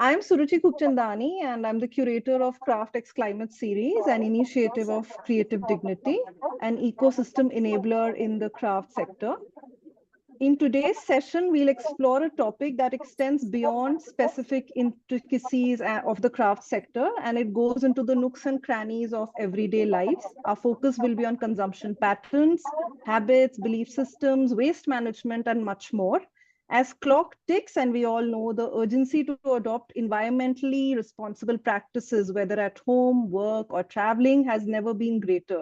I'm Suruchi Kupchandani, and I'm the curator of CraftxClimate series, an initiative of creative dignity, an ecosystem enabler in the craft sector. In today's session, we'll explore a topic that extends beyond specific intricacies of the craft sector, and it goes into the nooks and crannies of everyday lives. Our focus will be on consumption patterns, habits, belief systems, waste management, and much more. As clock ticks, and we all know the urgency to adopt environmentally responsible practices, whether at home, work, or traveling, has never been greater.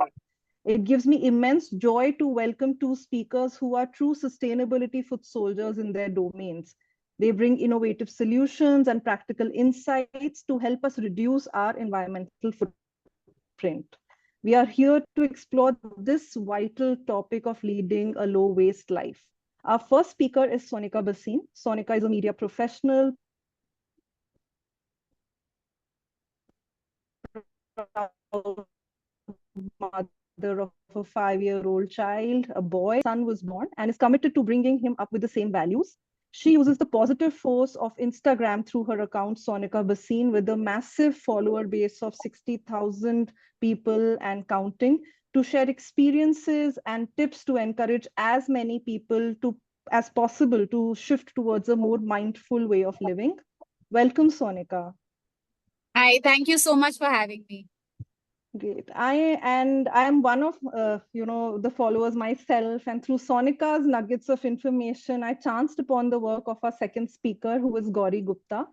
It gives me immense joy to welcome two speakers who are true sustainability foot soldiers in their domains. They bring innovative solutions and practical insights to help us reduce our environmental footprint. We are here to explore this vital topic of leading a low waste life. Our first speaker is Sonika Bhasin. Sonika is a media professional, mother of a 5-year-old child, a boy, son was born, and is committed to bringing him up with the same values. She uses the positive force of Instagram through her account, Sonika Bhasin, with a massive follower base of 60,000 people and counting, to share experiences and tips to encourage as many people as possible to shift towards a more mindful way of living. Welcome, Sonika. Hi, thank you so much for having me. Great. I'm one of the followers myself, and through Sonika's nuggets of information, I chanced upon the work of our second speaker, who is Gauri Gupta.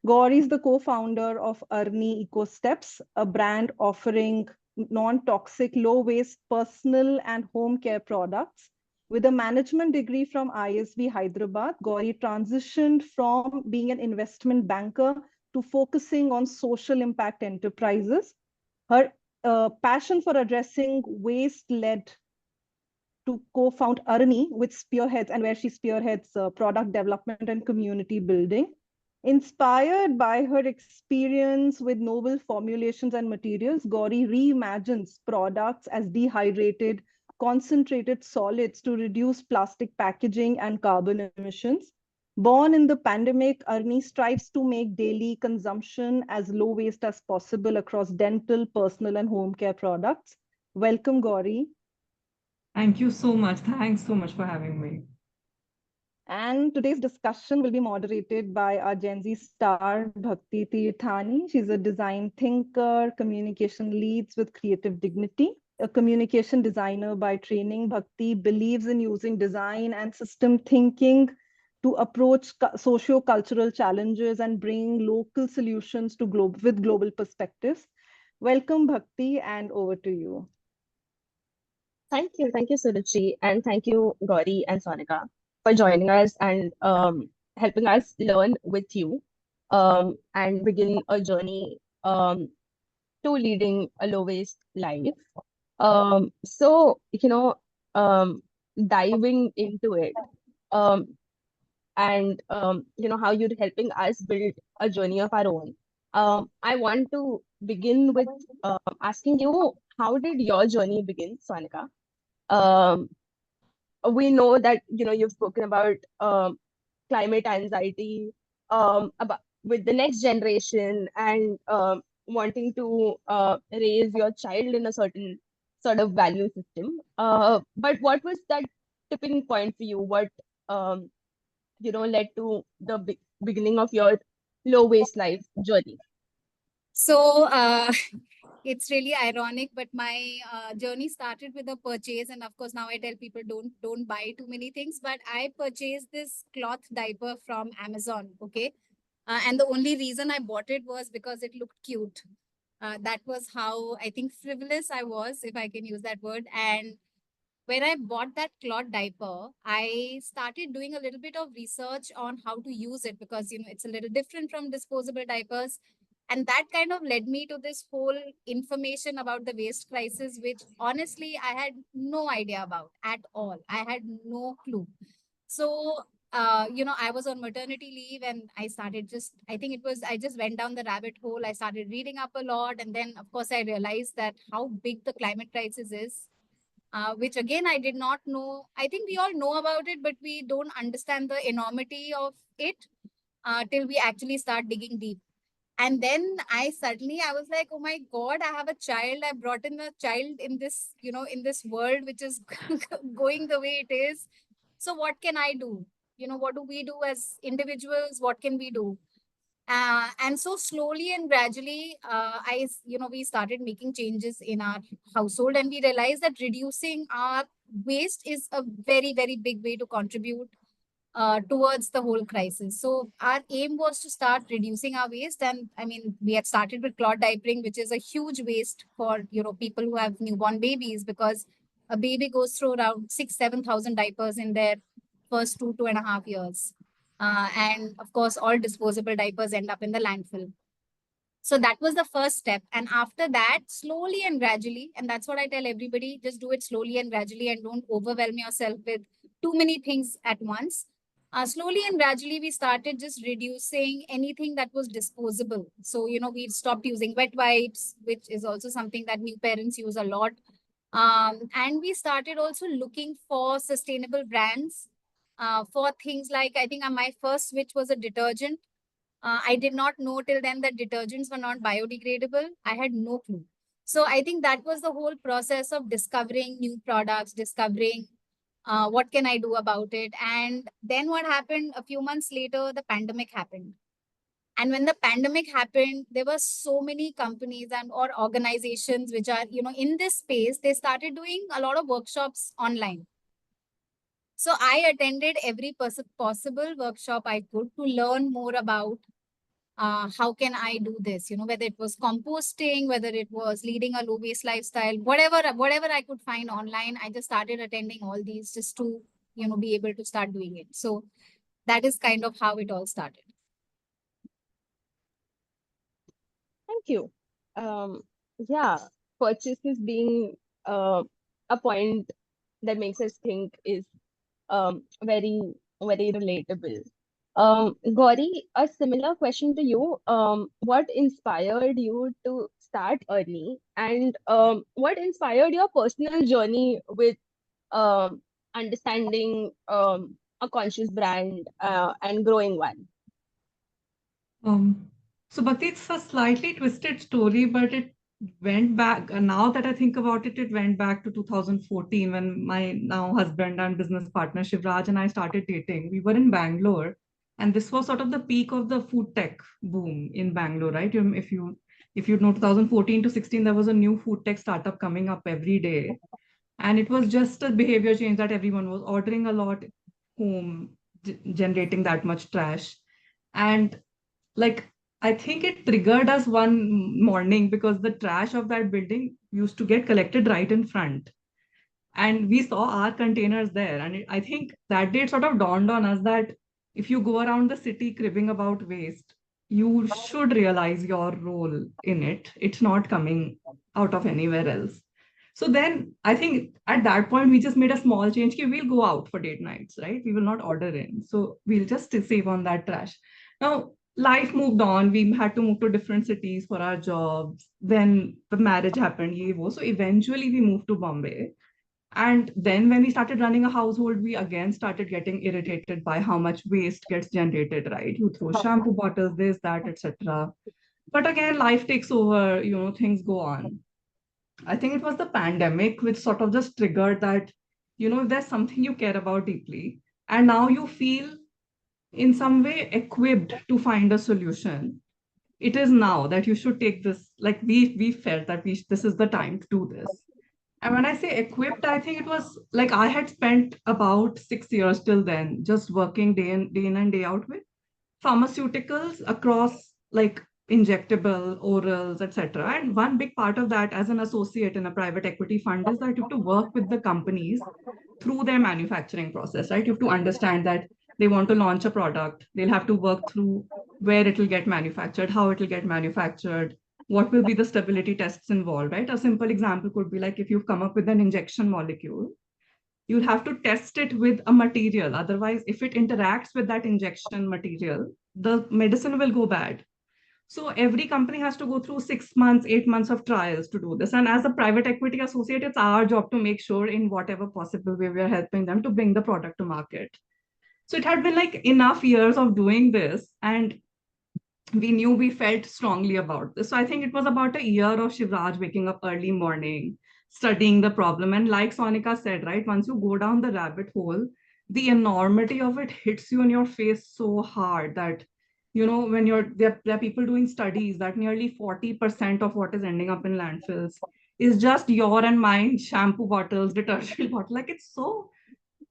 Gauri is the co-founder of Arni Eco Steps, a brand offering non-toxic, low-waste personal and home care products. With a management degree from ISB Hyderabad, Gauri transitioned from being an investment banker to focusing on social impact enterprises. Her passion for addressing waste led to co-found Arni, which spearheads and where she spearheads product development and community building. Inspired by her experience with novel formulations and materials, Gauri reimagines products as dehydrated, concentrated solids to reduce plastic packaging and carbon emissions. Born in the pandemic, Arni strives to make daily consumption as low waste as possible across dental, personal, and home care products. Welcome, Gauri. Thank you so much. Thanks so much for having me. And today's discussion will be moderated by our Gen Z star, Bhakti Tirthani. She's a design thinker, communication leads with creative dignity. A communication designer by training, Bhakti believes in using design and system thinking to approach socio-cultural challenges and bring local solutions to with global perspectives. Welcome, Bhakti, and over to you. Thank you, Suruchi, and thank you, Gauri and Sonika, for joining us and helping us learn with you and begin a journey to leading a low waste life. Diving into it, and how you're helping us build a journey of our own. I want to begin with asking you, how did your journey begin, Sonika? We know that you've spoken about climate anxiety, about with the next generation, and wanting to raise your child in a certain sort of value system. But what was that tipping point for you? What led to the beginning of your low waste life journey? So it's really ironic, but my journey started with a purchase, and of course now I tell people don't buy too many things. But I purchased this cloth diaper from Amazon, okay, and the only reason I bought it was because it looked cute. That was how I think frivolous I was, if I can use that word. And when I bought that cloth diaper, I started doing a little bit of research on how to use it because, it's a little different from disposable diapers. And that kind of led me to this whole information about the waste crisis, which honestly, I had no idea about at all. I had no clue. So, I was on maternity leave and I just went down the rabbit hole. I started reading up a lot. And then, of course, I realized that how big the climate crisis is. Which again, I did not know. I think we all know about it, but we don't understand the enormity of it. till we actually start digging deep. And then I was like, oh my God, I have a child. I brought in a child in this, in this world, which is going the way it is. So what can I do? What do we do as individuals? What can we do? And so slowly and gradually, we started making changes in our household, and we realized that reducing our waste is a very, very big way to contribute towards the whole crisis. So our aim was to start reducing our waste. And I mean, we had started with cloth diapering, which is a huge waste for, people who have newborn babies, because a baby goes through around 7,000 diapers in their first 2.5 years. And of course, all disposable diapers end up in the landfill. So that was the first step. And after that, slowly and gradually, and that's what I tell everybody, just do it slowly and gradually and don't overwhelm yourself with too many things at once. Slowly and gradually, we started just reducing anything that was disposable. So, we stopped using wet wipes, which is also something that new parents use a lot. And we started also looking for sustainable brands for things like, I think my first switch was a detergent. I did not know till then that detergents were not biodegradable. I had no clue. So I think that was the whole process of discovering new products, discovering what can I do about it. And then what happened a few months later, the pandemic happened. And when the pandemic happened, there were so many companies and or organizations which are, in this space, they started doing a lot of workshops online. So I attended every possible workshop I could to learn more about how can I do this, whether it was composting, whether it was leading a low waste lifestyle, whatever I could find online. I just started attending all these just to, be able to start doing it. So that is kind of how it all started. Thank you. Yeah, purchases being a point that makes us think is very, very relatable. Gauri, a similar question to you. What inspired you to start early, and what inspired your personal journey with understanding a conscious brand and growing one? Um, so Bhakti, it's a slightly twisted story, but it went back. Now that I think about it, it went back to 2014 when my now husband and business partner Shivraj and I started dating. We were in Bangalore, and this was sort of the peak of the food tech boom in Bangalore, right? If you know 2014 to 16, there was a new food tech startup coming up every day, and it was just a behavior change that everyone was ordering a lot home, generating that much trash. And like, I think it triggered us one morning because the trash of that building used to get collected right in front. And we saw our containers there. And I think that day it sort of dawned on us that if you go around the city cribbing about waste, you should realize your role in it. It's not coming out of anywhere else. So then I think at that point, we just made a small change. Okay, we'll go out for date nights, right? We will not order in. So we'll just save on that trash. Now, life moved on. We had to move to different cities for our jobs. Then the marriage happened. Ye wo. So eventually we moved to Bombay. And then when we started running a household, we again started getting irritated by how much waste gets generated, right? You throw shampoo bottles, this, that, etc. But again, life takes over, things go on. I think it was the pandemic which sort of just triggered that, if there's something you care about deeply, and now you feel in some way equipped to find a solution, it is now that you should take this. Like we felt that this is the time to do this. And when I say equipped, I think it was like I had spent about 6 years till then just working day in and day out with pharmaceuticals across like injectable, orals, etc. And one big part of that as an associate in a private equity fund is that you have to work with the companies through their manufacturing process, right? You have to understand that they want to launch a product. They'll have to work through where it will get manufactured, how it will get manufactured, what will be the stability tests involved, right? A simple example could be like if you've come up with an injection molecule, you'll have to test it with a material. Otherwise, if it interacts with that injection material, the medicine will go bad. So every company has to go through 6 months, 8 months of trials to do this. And as a private equity associate, it's our job to make sure in whatever possible way we are helping them to bring the product to market. So it had been like enough years of doing this, and we felt strongly about this. So I think it was about a year of Shivraj waking up early morning, studying the problem. And like Sonika said, right, once you go down the rabbit hole, the enormity of it hits you in your face so hard that, when there are people doing studies that nearly 40% of what is ending up in landfills is just your and mine shampoo bottles, detergent bottle. Like, it's so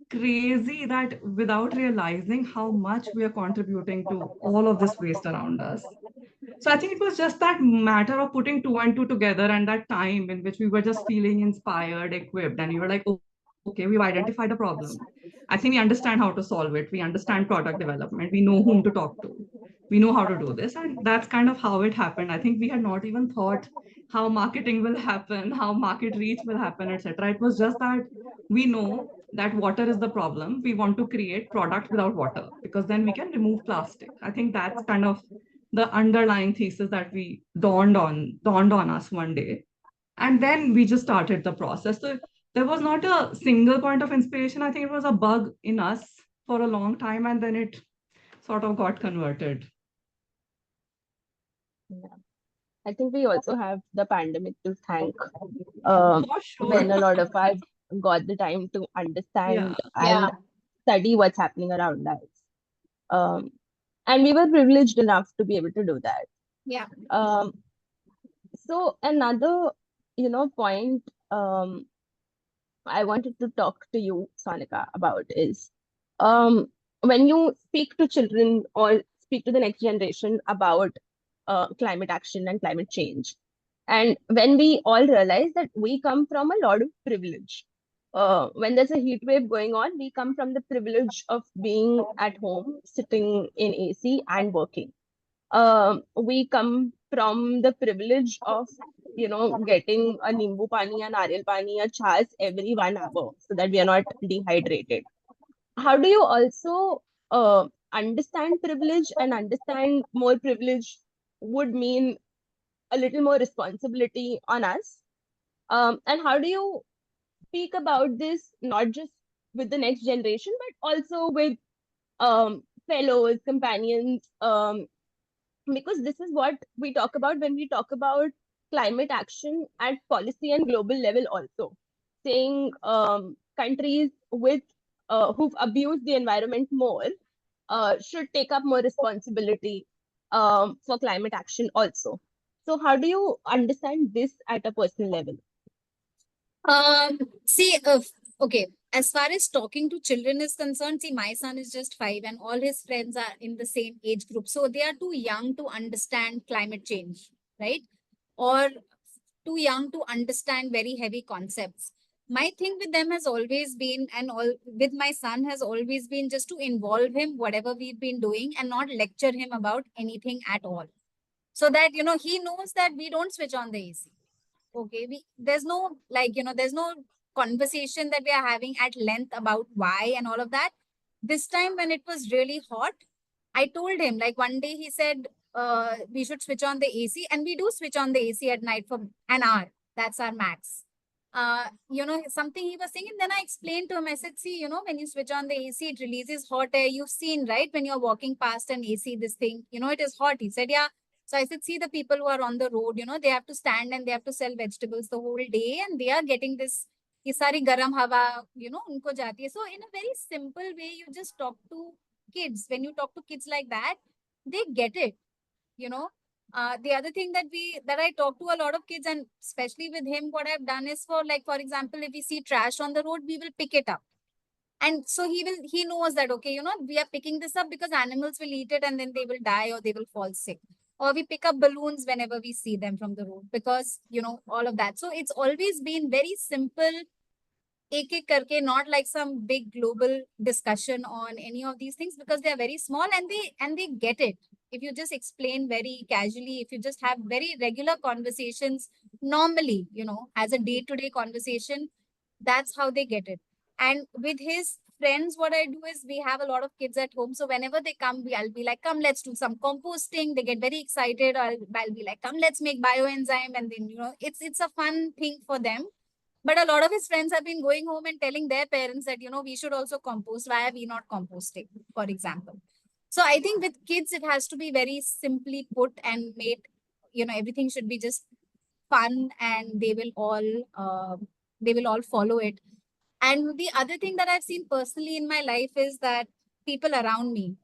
crazy that without realizing how much we are contributing to all of this waste around us. So I think it was just that matter of putting two and two together, and that time in which we were just feeling inspired, equipped, and we were like, okay, we've identified a problem. I think we understand how to solve it. We understand product development. We know whom to talk to. We know how to do this. And that's kind of how it happened. I think we had not even thought how marketing will happen, how market reach will happen, etc. It was just that we know that water is the problem. We want to create product without water because then we can remove plastic. I think that's kind of the underlying thesis that we dawned on us one day, and then we just started the process. So there was not a single point of inspiration. I think it was a bug in us for a long time, and then it sort of got converted. Yeah. I think we also have the pandemic to thank, um, For sure. when a lot of us got the time to Yeah. understand Yeah. and study what's happening around us. Um, and we were privileged enough to be able to do that. Yeah. Um, so another, point I wanted to talk to you, Sonika, about is, when you speak to children or speak to the next generation about climate action and climate change, and when we all realize that we come from a lot of privilege. When there's a heat wave going on, we come from the privilege of being at home, sitting in AC and working. We come from the privilege of, getting a nimbu pani, a nariyal pani, a chas every 1 hour so that we are not dehydrated. How do you also understand privilege, and understand more privilege would mean a little more responsibility on us? And how do you speak about this, not just with the next generation, but also with fellows, companions, because this is what we talk about when we talk about climate action at policy and global level also, saying countries with who've abused the environment more should take up more responsibility for climate action also. So how do you understand this at a personal level? See, okay, as far as talking to children is concerned, see, my son is just 5 and all his friends are in the same age group. So they are too young to understand climate change, right? Or too young to understand very heavy concepts. My thing with them has always been, and all with my son has always been, just to involve him, whatever we've been doing, and not lecture him about anything at all. So that, he knows that we don't switch on the AC. Okay, there's no, there's no conversation that we are having at length about why and all of that. This time when it was really hot, I told him, like, one day he said, we should switch on the AC, and we do switch on the AC at night for an hour. That's our max. Something he was saying, and then I explained to him, I said, see, when you switch on the AC, it releases hot air. You've seen, right? When you're walking past an AC, this thing, it is hot. He said, yeah. So I said, see the people who are on the road, they have to stand and they have to sell vegetables the whole day, and they are getting this, ye sari garam hawa, unko jati hai. So in a very simple way, you just talk to kids. When you talk to kids like that, they get it, the other thing that I talk to a lot of kids, and especially with him, what I've done is, for example, if we see trash on the road, we will pick it up. And so he knows that, okay, we are picking this up because animals will eat it and then they will die or they will fall sick. Or we pick up balloons whenever we see them from the road because, all of that. So it's always been very simple, ek karke, not like some big global discussion on any of these things, because they are very small and they get it. If you just explain very casually, if you just have very regular conversations normally, as a day-to-day conversation, that's how they get it. And with his friends, what I do is, we have a lot of kids at home. So whenever they come, I'll be like, come, let's do some composting. They get very excited. Or I'll be like, come, let's make bioenzyme. And then, it's a fun thing for them. But a lot of his friends have been going home and telling their parents that, we should also compost. Why are we not composting, for example? So I think with kids, it has to be very simply put and made, everything should be just fun, and they will all follow it. And the other thing that I've seen personally in my life is that people around me,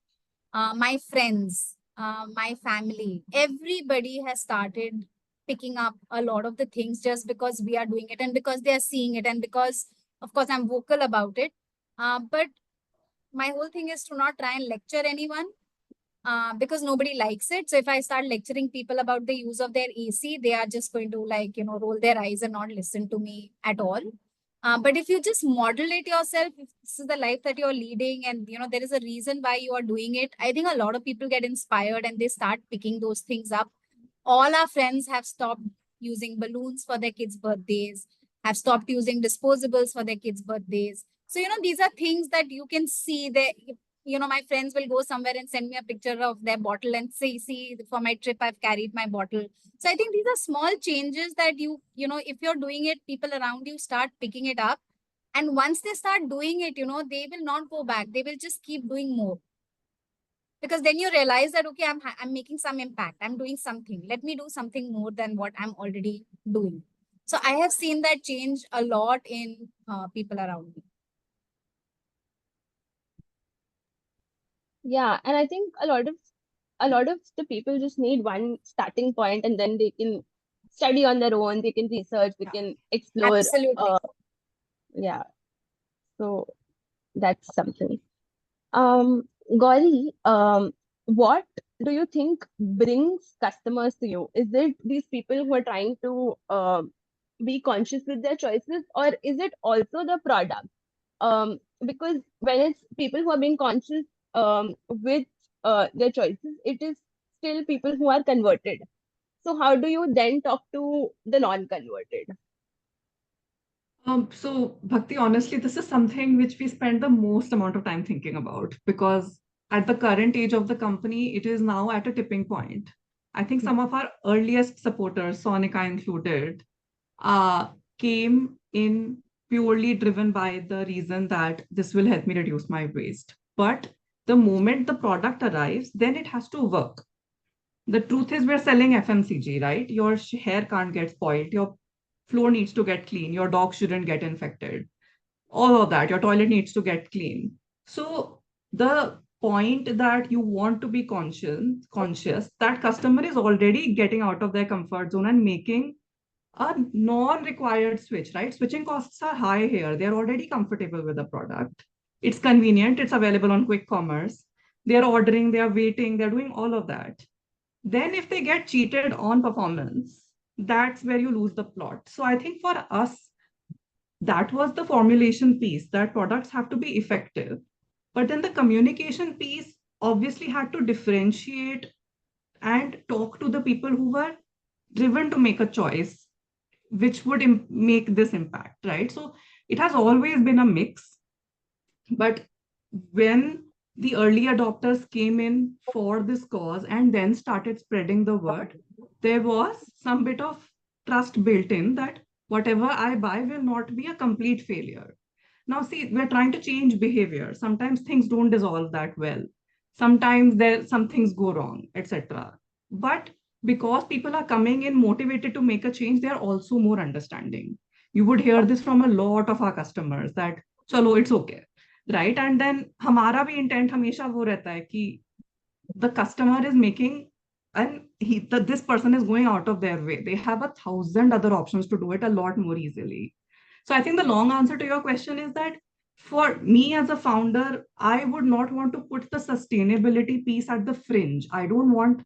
my friends, my family, everybody has started picking up a lot of the things just because we are doing it and because they are seeing it and because, of course, I'm vocal about it. But my whole thing is to not try and lecture anyone, because nobody likes it. So if I start lecturing people about the use of their AC, they are just going to roll their eyes and not listen to me at all. But if you just model it yourself, if this is the life that you're leading and there is a reason why you are doing it, I think a lot of people get inspired and they start picking those things up. All our friends have stopped using balloons for their kids' birthdays, have stopped using disposables for their kids' birthdays. So, these are things that you can see. My friends will go somewhere and send me a picture of their bottle and say, see, for my trip, I've carried my bottle. So I think these are small changes that if you're doing it, people around you start picking it up. And once they start doing it, they will not go back. They will just keep doing more. Because then you realize that, okay, I'm making some impact. I'm doing something. Let me do something more than what I'm already doing. So I have seen that change a lot in people around me. Yeah, and I think a lot of the people just need one starting point, and then they can study on their own, they can research, they can explore. Absolutely. Yeah, so that's something. Gauri, what do you think brings customers to you? Is it these people who are trying to be conscious with their choices, or is it also the product? Because when it's people who are being conscious with their choices, it is still people who are converted. So how do you then talk to the non-converted? So Bhakti, honestly, this is something which we spend the most amount of time thinking about, because at the current age of the company, it is now at a tipping point. I think some of our earliest supporters, Sonika included, uh, came in purely driven by the reason that this will help me reduce my waste. But the moment the product arrives, then it has to work. The truth is, we're selling FMCG, right? Your hair can't get spoiled, your floor needs to get clean, your dog shouldn't get infected, all of that, your toilet needs to get clean. So the point that you want to be conscious that customer is already getting out of their comfort zone and making a non-required switch, right? Switching costs are high here. They're already comfortable with the product. It's convenient, it's available on quick commerce. They're ordering, they're waiting, they're doing all of that. Then if they get cheated on performance, that's where you lose the plot. So I think for us, that was the formulation piece, that products have to be effective. But then the communication piece obviously had to differentiate and talk to the people who were driven to make a choice which would make this impact, right? So it has always been a mix. But when the early adopters came in for this cause and then started spreading the word, there was some bit of trust built in that whatever I buy will not be a complete failure. Now, see, we're trying to change behavior. Sometimes things don't dissolve that well. Sometimes some things go wrong, etc. But because people are coming in motivated to make a change, they're also more understanding. You would hear this from a lot of our customers that, chalo, it's okay, right? And then हमारा भी intent हमेशा वो रहता है कि the customer is making and this person is going out of their way. They have 1,000 other options to do it a lot more easily. So I think the long answer to your question is that for me as a founder, I would not want to put the sustainability piece at the fringe. I don't want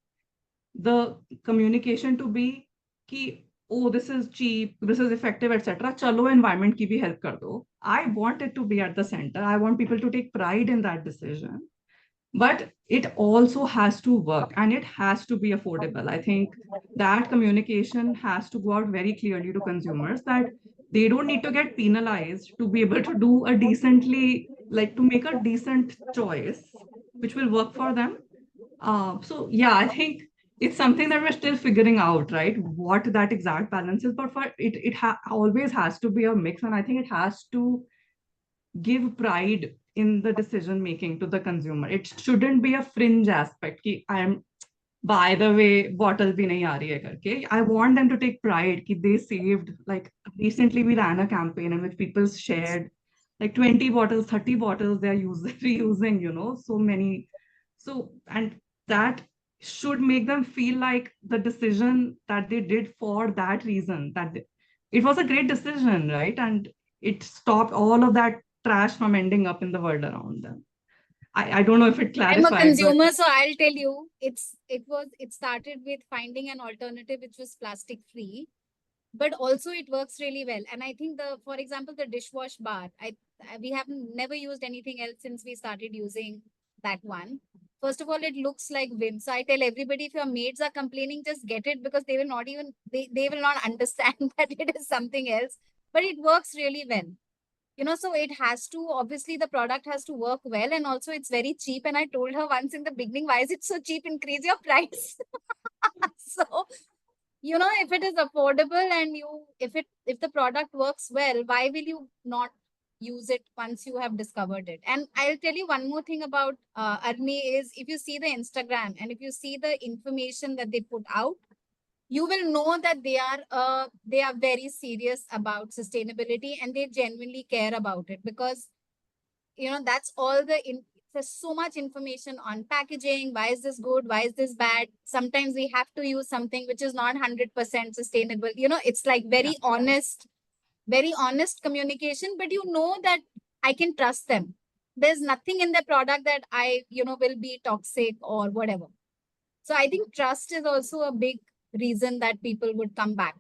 the communication to be ki, oh, this is cheap, this is effective, etc. Chalo environment ki bhi help kar do. I want it to be at the center. I want people to take pride in that decision. But it also has to work and it has to be affordable. I think that communication has to go out very clearly to consumers that they don't need to get penalized to be able to do a decently, like to make a decent choice which will work for them. So yeah, I think it's something that we're still figuring out, right? What that exact balance is. But for always has to be a mix. And I think it has to give pride in the decision making to the consumer. It shouldn't be a fringe aspect. Ki I'm, by the way, bottle bhi nahi aa rahi hai karke. I want them to take pride ki they saved. Like recently, we ran a campaign in which people shared like 20 bottles, 30 bottles they're reusing, so many. So, and that should make them feel like the decision that they did for that reason, it was a great decision, right? And it stopped all of that trash from ending up in the world around them. I don't know if it I'm a clarified, but consumer, so I'll tell you, it started with finding an alternative which was plastic free, but also it works really well. And I think for example, the dishwash bar, we have never used anything else since we started using that one. First of all, it looks like Vim. So I tell everybody, if your maids are complaining, just get it, because they will not even, they will not understand that it is something else, but it works really well. So it has to, obviously the product has to work well, and also it's very cheap. And I told her once in the beginning, why is it so cheap? Increase your price. So, if it is affordable and if the product works well, why will you not use it once you have discovered it? And I'll tell you one more thing about Arni is, if you see the Instagram and if you see the information that they put out, you will know that they are very serious about sustainability and they genuinely care about it, because that's all there's so much information on packaging. Why is this good? Why is this bad? Sometimes we have to use something which is not 100% sustainable. It's like very honest communication, but that I can trust them. There's nothing in the product that will be toxic or whatever. So I think trust is also a big reason that people would come back.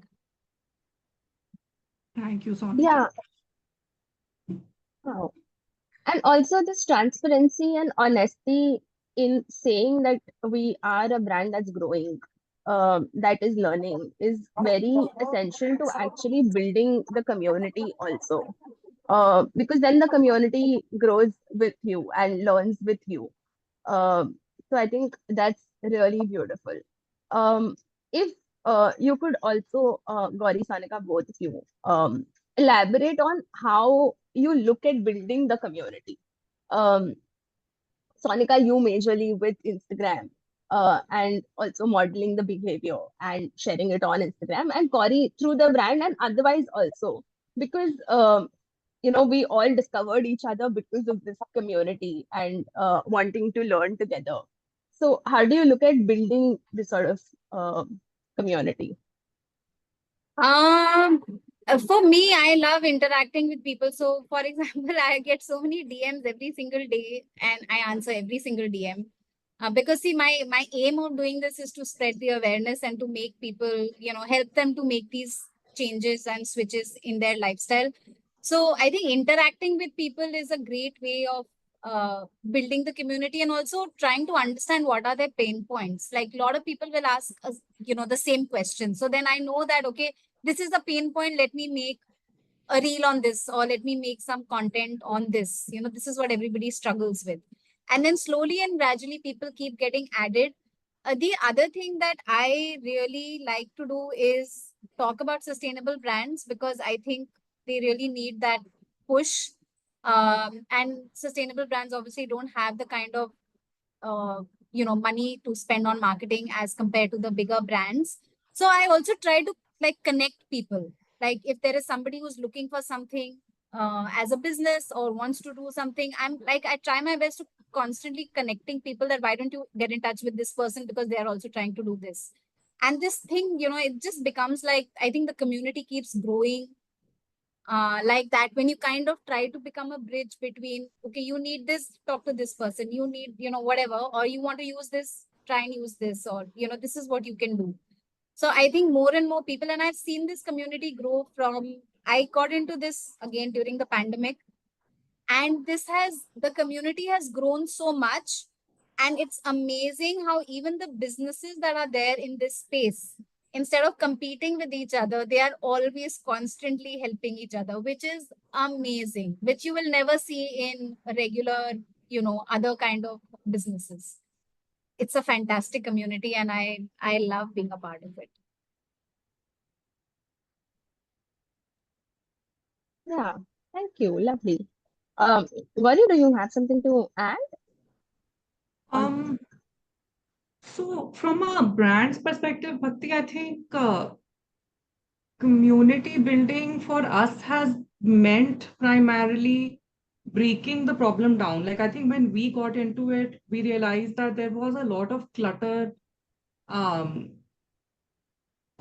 Thank you, Sonika. Yeah. Wow. And also this transparency and honesty in saying that we are a brand that's growing, that is learning, is very essential to actually building the community also. Because then the community grows with you and learns with you. So I think that's really beautiful. If you could also, Gauri, Sonika, both of you, elaborate on how you look at building the community. Um, Sonika, you majorly with Instagram, and also modeling the behavior and sharing it on Instagram, and Gauri through the brand and otherwise also, because we all discovered each other because of this community and wanting to learn together. So how do you look at building this sort of community? For me, I love interacting with people. So, for example, I get so many DMs every single day, and I answer every single DM. Because see, my aim of doing this is to spread the awareness and to make people, help them to make these changes and switches in their lifestyle. So I think interacting with people is a great way of building the community, and also trying to understand what are their pain points. Like a lot of people will ask us, the same question. So then I know that, okay, this is the pain point. Let me make a reel on this, or let me make some content on this. This is what everybody struggles with. And then slowly and gradually people keep getting added. The other thing that I really like to do is talk about sustainable brands, because I think they really need that push. And sustainable brands obviously don't have the kind of money to spend on marketing as compared to the bigger brands. So I also try to like connect people. Like if there is somebody who's looking for something as a business or wants to do something, I try my best to constantly connecting people, that why don't you get in touch with this person, because they are also trying to do this. And this thing, it just becomes like, I think the community keeps growing like that, when you kind of try to become a bridge between, okay, you need this, talk to this person, you need, whatever, or you want to use this, try and use this, or, this is what you can do. So I think more and more people, and I've seen this community grow from, I got into this again during the pandemic, and the community has grown so much. And it's amazing how even the businesses that are there in this space, instead of competing with each other, they are always constantly helping each other, which is amazing, which you will never see in regular, other kind of businesses. it's a fantastic community, and I love being a part of it. Yeah, thank you. Lovely. Gauri, do you have something to add? Um, so from a brand's perspective, Bhakti, I think community building for us has meant primarily breaking the problem down. Like I think when we got into it, we realized that there was a lot of clutter um,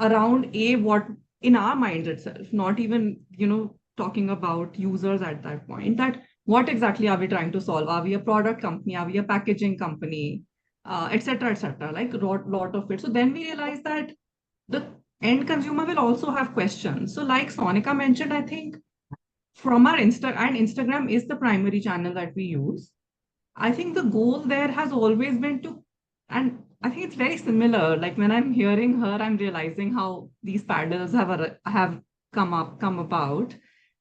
around what in our minds itself, not even, talking about users at that point, that what exactly are we trying to solve? Are we a product company? Are we a packaging company? Et cetera, et cetera, like lot of it. So then we realized that the end consumer will also have questions. So like Sonika mentioned, I think from our Instagram is the primary channel that we use. I think the goal there has always been to, and I think it's very similar. Like when I'm hearing her, I'm realizing how these paddles have come about.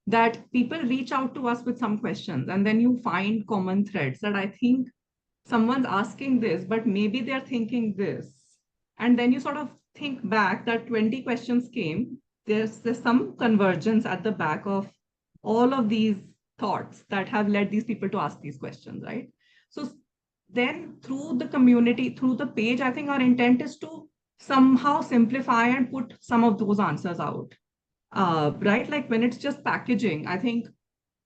That people reach out to us with some questions, and then you find common threads that I think someone's asking this, but maybe they're thinking this. And then you sort of think back that 20 questions came. There's some convergence at the back of all of these thoughts that have led these people to ask these questions, right? So then through the community, through the page, I think our intent is to somehow simplify and put some of those answers out. Right? Like when it's just packaging, I think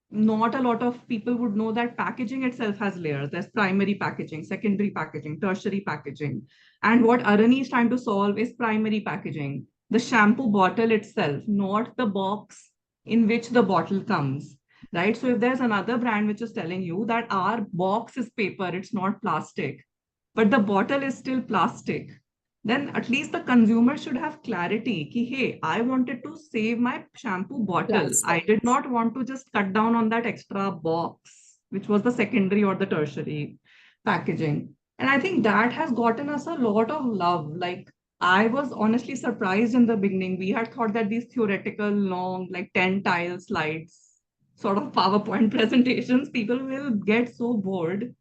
not a lot of people would know that packaging itself has layers. There's primary packaging, secondary packaging, tertiary packaging. And what Arani is trying to solve is primary packaging, the shampoo bottle itself, not the box in which the bottle comes, right? So if there's another brand which is telling you that our box is paper, it's not plastic, but the bottle is still plastic, then at least the consumer should have clarity ki, hey, I wanted to save my shampoo bottle. I did not want to just cut down on that extra box, which was the secondary or the tertiary packaging. And I think that has gotten us a lot of love. Like I was honestly surprised in the beginning. We had thought that these theoretical, long, like 10 tile slides, sort of PowerPoint presentations, people will get so bored,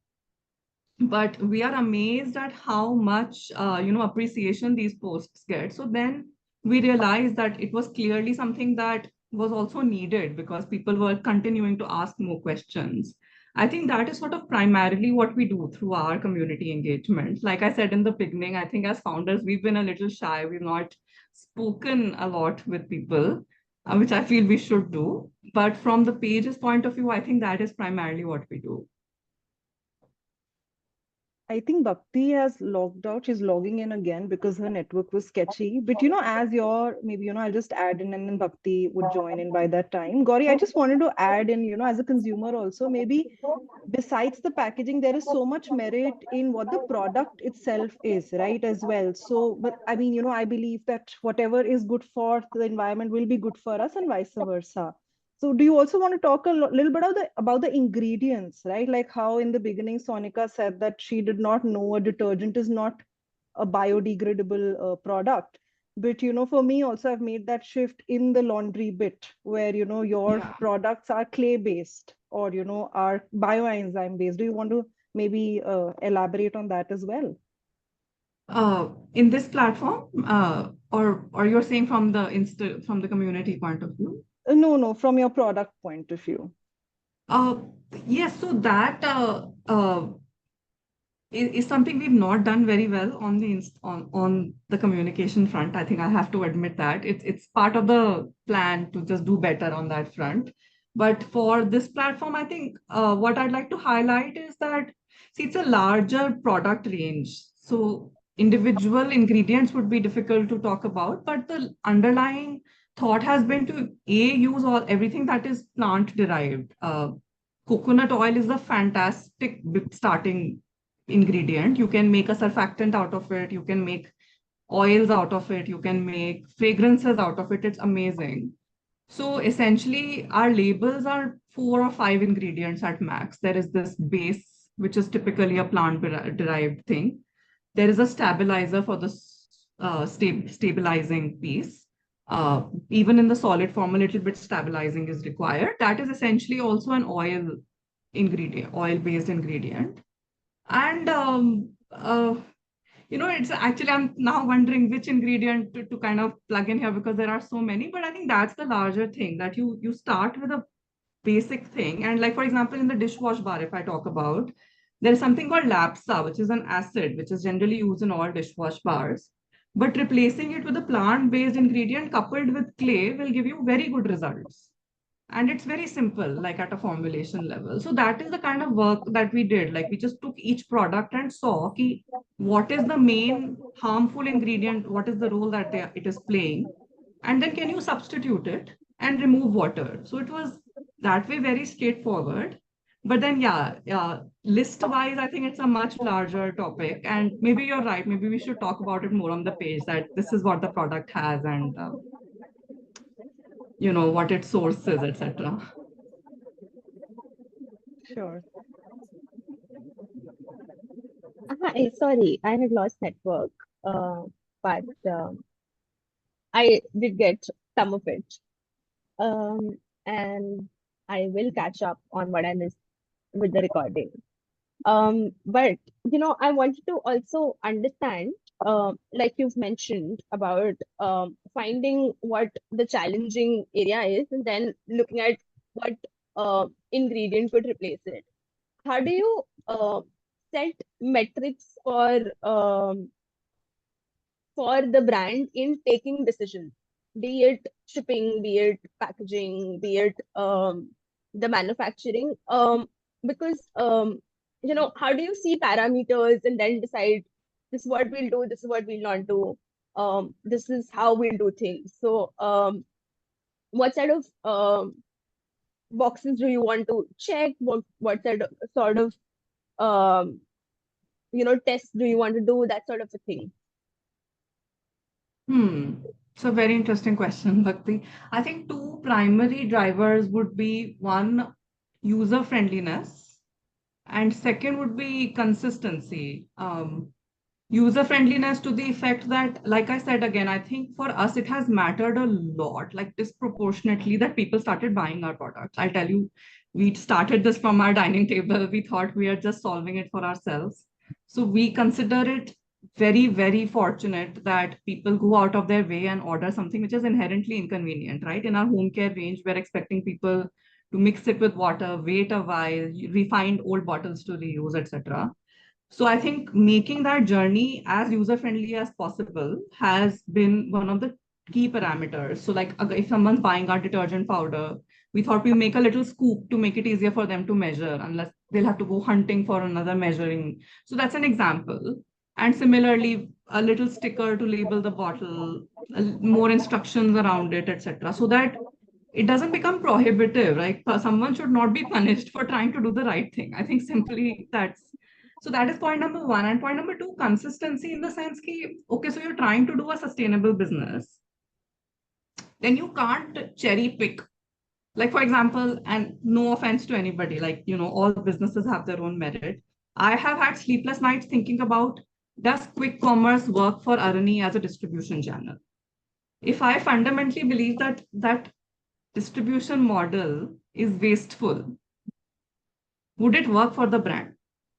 but we are amazed at how much appreciation these posts get. So then we realized that it was clearly something that was also needed because people were continuing to ask more questions. I think that is sort of primarily what we do through our community engagement. Like I said in the beginning, I think as founders we've been a little shy. We've not spoken a lot with people, which I feel we should do. But from the page's point of view, I think that is primarily what we do. I think Bhakti has logged out. She's logging in again because her network was sketchy. But as your maybe I'll just add in and then Bhakti would join in by that time. Gauri, I just wanted to add in, as a consumer also, maybe besides the packaging, there is so much merit in what the product itself is, right? As well. So, but I mean, I believe that whatever is good for the environment will be good for us and vice versa. So do you also want to talk a little bit about the ingredients, right? Like how in the beginning Sonika said that she did not know a detergent is not a biodegradable product. But for me also, I've made that shift in the laundry bit where your Yeah. products are clay based or are bioenzyme based. Do you want to maybe elaborate on that as well? In this platform, or you're saying from the community point of view? No, from your product point of view. Uh, yes, so that is something we've not done very well on on the communication front. I think I have to admit that it's part of the plan to just do better on that front. But for this platform, I think what I'd like to highlight is that see, it's a larger product range. So individual ingredients would be difficult to talk about, but the underlying thought has been to use everything that is plant derived. Coconut oil is a fantastic starting ingredient. You can make a surfactant out of it. You can make oils out of it. You can make fragrances out of it. It's amazing. So essentially, our labels are 4 or 5 ingredients at max. There is this base, which is typically a plant derived thing. There is a stabilizer for the stabilizing piece. Even in the solid form, a little bit stabilizing is required. That is essentially also an oil ingredient, oil based ingredient. And It's actually, I'm now wondering which ingredient to kind of plug in here because there are so many, but I think that's the larger thing that you start with a basic thing. And like, for example, in the dishwash bar, if I talk about, there's something called lapsa, which is an acid, which is generally used in all dishwash bars. But replacing it with a plant-based ingredient coupled with clay will give you very good results. And it's very simple, like at a formulation level. So that is the kind of work that we did. Like we just took each product and saw what is the main harmful ingredient, what is the role that it is playing, and then can you substitute it and remove water. So it was that way very straightforward. But then yeah, list wise, I think it's a much larger topic, and maybe you're right, maybe we should talk about it more on the page, that this is what the product has, and what its source is, etc. Sure. Sorry, I had lost network, but I did get some of it. And I will catch up on what I missed with the recording. But I wanted to also understand, like you've mentioned about finding what the challenging area is, and then looking at what ingredient could replace it. How do you set metrics for the brand in taking decisions, be it shipping, be it packaging, be it the manufacturing? Because how do you see parameters and then decide this is what we'll do, this is what we'll not do, this is how we'll do things. So what sort of boxes do you want to check? What sort of um, tests do you want to do? That sort of a thing. It's a very interesting question, Bhakti. I think two primary drivers would be one, user friendliness, and second would be consistency. User friendliness to the effect that, like I said again, I think for us it has mattered a lot, like disproportionately, that people started buying our products. I tell you, we started this from our dining table. We thought we are just solving it for ourselves. So we consider it very, very fortunate that people go out of their way and order something which is inherently inconvenient, right? In our home care range, we're expecting people to mix it with water, wait a while, refind old bottles to reuse, etc. So I think making that journey as user-friendly as possible has been one of the key parameters. So like if someone's buying our detergent powder, we thought we make a little scoop to make it easier for them to measure, unless they'll have to go hunting for another measuring. So that's an example. And similarly, a little sticker to label the bottle, more instructions around it, etc. So that it doesn't become prohibitive, right? Someone should not be punished for trying to do the right thing. I think simply that is point number one. And point number two, consistency, in the sense that, okay, so you're trying to do a sustainable business, then you can't cherry pick. Like, for example, and no offense to anybody, like, all businesses have their own merit. I have had sleepless nights thinking about, does quick commerce work for Arani as a distribution channel? If I fundamentally believe that distribution model is wasteful, would it work for the brand?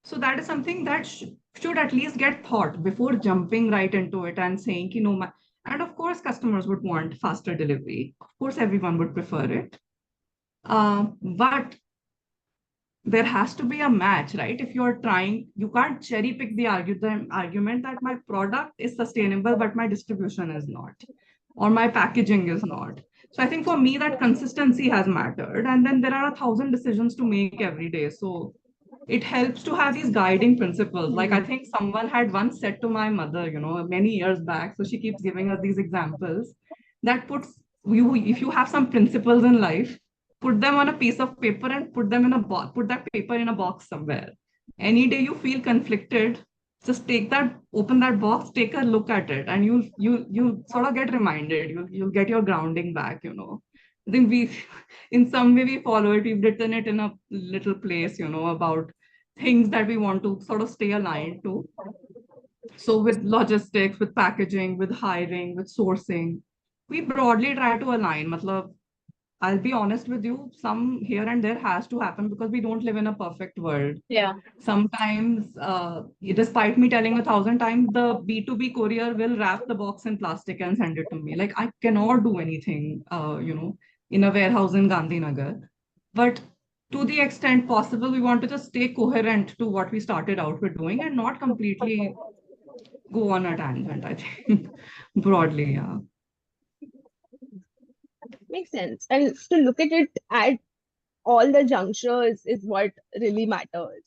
So that is something that should at least get thought before jumping right into it and saying, and of course, customers would want faster delivery. Of course, everyone would prefer it. But there has to be a match, right? If you're trying, you can't cherry pick the argument that my product is sustainable, but my distribution is not, or my packaging is not. So I think for me, that consistency has mattered. And then there are 1,000 decisions to make every day. So it helps to have these guiding principles. Like I think someone had once said to my mother, many years back, so she keeps giving us these examples, that puts you, if you have some principles in life, put them on a piece of paper and put them in a box, put that paper in a box somewhere. Any day you feel conflicted, just take that, open that box, take a look at it, and you sort of get reminded, you'll get your grounding back. Then we, in some way we follow it. We've written it in a little place, about things that we want to sort of stay aligned to. So with logistics, with packaging, with hiring, with sourcing, we broadly try to align. Matlab, I'll be honest with you, some here and there has to happen because we don't live in a perfect world. Yeah. Sometimes, despite me telling 1,000 times, the B2B courier will wrap the box in plastic and send it to me. Like I cannot do anything, in a warehouse in Gandhinagar. But to the extent possible, we want to just stay coherent to what we started out with doing and not completely go on a tangent, I think, broadly, yeah. Makes sense. And to look at it at all the junctures is what really matters.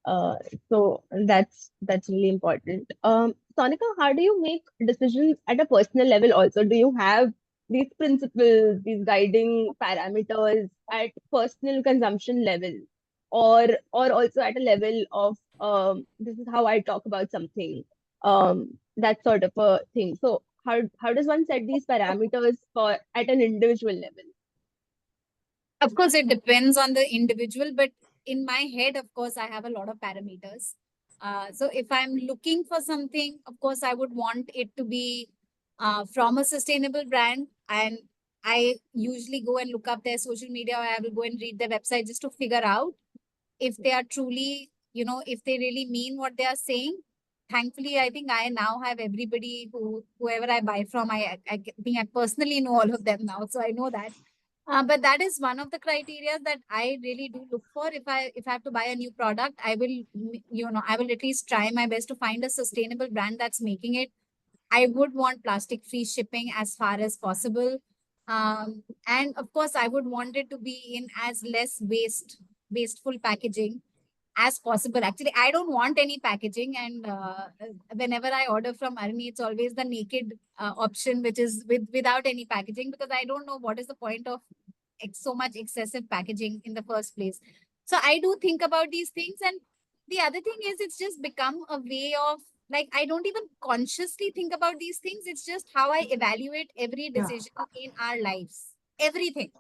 Uh, so that's really important. Sonika, how do you make decisions at a personal level also? Do you have these principles, these guiding parameters at personal consumption level, or also at a level of this is how I talk about something, that sort of a thing. So how does one set these parameters for at an individual level? Of course, it depends on the individual, but in my head, of course, I have a lot of parameters. So if I'm looking for something, of course, I would want it to be from a sustainable brand. And I usually go and look up their social media, or I will go and read their website just to figure out if they are truly, if they really mean what they are saying. Thankfully, I think I now have everybody whoever I buy from, I think I personally know all of them now. So I know that. But that is one of the criteria that I really do look for. If I have to buy a new product, I will, I will at least try my best to find a sustainable brand that's making it. I would want plastic-free shipping as far as possible. And of course, I would want it to be in as less wasteful packaging as possible. Actually, I don't want any packaging, and whenever I order from Arni, it's always the naked option, which is without any packaging, because I don't know what is the point of so much excessive packaging in the first place. So I do think about these things, and the other thing is it's just become a way of, like, I don't even consciously think about these things. It's just how I evaluate every decision in our lives. Everything.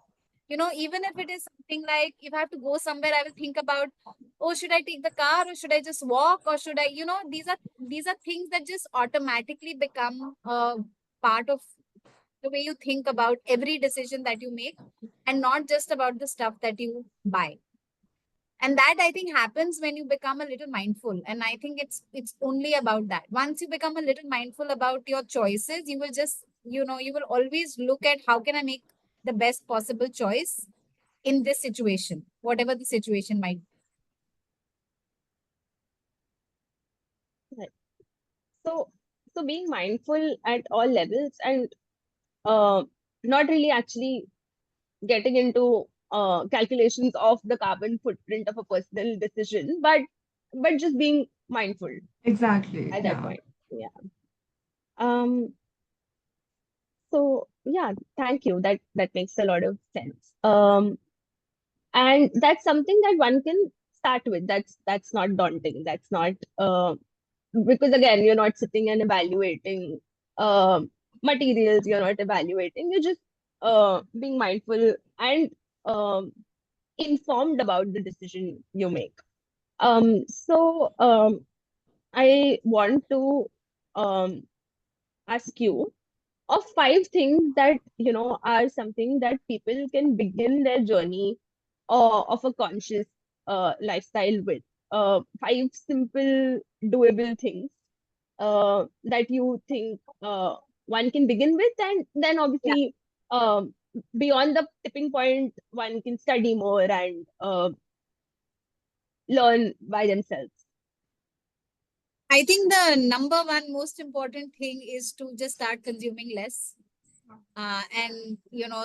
Even if it is something like, if I have to go somewhere, I will think about, oh, should I take the car or should I just walk, or should I, these are things that just automatically become a part of the way you think about every decision that you make, and not just about the stuff that you buy. And that, I think, happens when you become a little mindful. And I think it's only about that. Once you become a little mindful about your choices, you will just, you will always look at how can I make the best possible choice in this situation, whatever the situation might be. Right. So being mindful at all levels, and uh, not really actually getting into calculations of the carbon footprint of a personal decision, but just being mindful Exactly. at that point. Yeah. Um. So yeah, thank you. That makes a lot of sense. And that's something that one can start with. That's not daunting. That's not because again, you're not sitting and evaluating materials. You're not evaluating. You're just being mindful and um informed about the decision you make. So I want to um ask you of 5 things that are something that people can begin their journey of a conscious lifestyle with. 5 simple doable things that you think one can begin with, and then Yeah. obviously beyond the tipping point one can study more and learn by themselves. I think the number one most important thing is to just start consuming less. And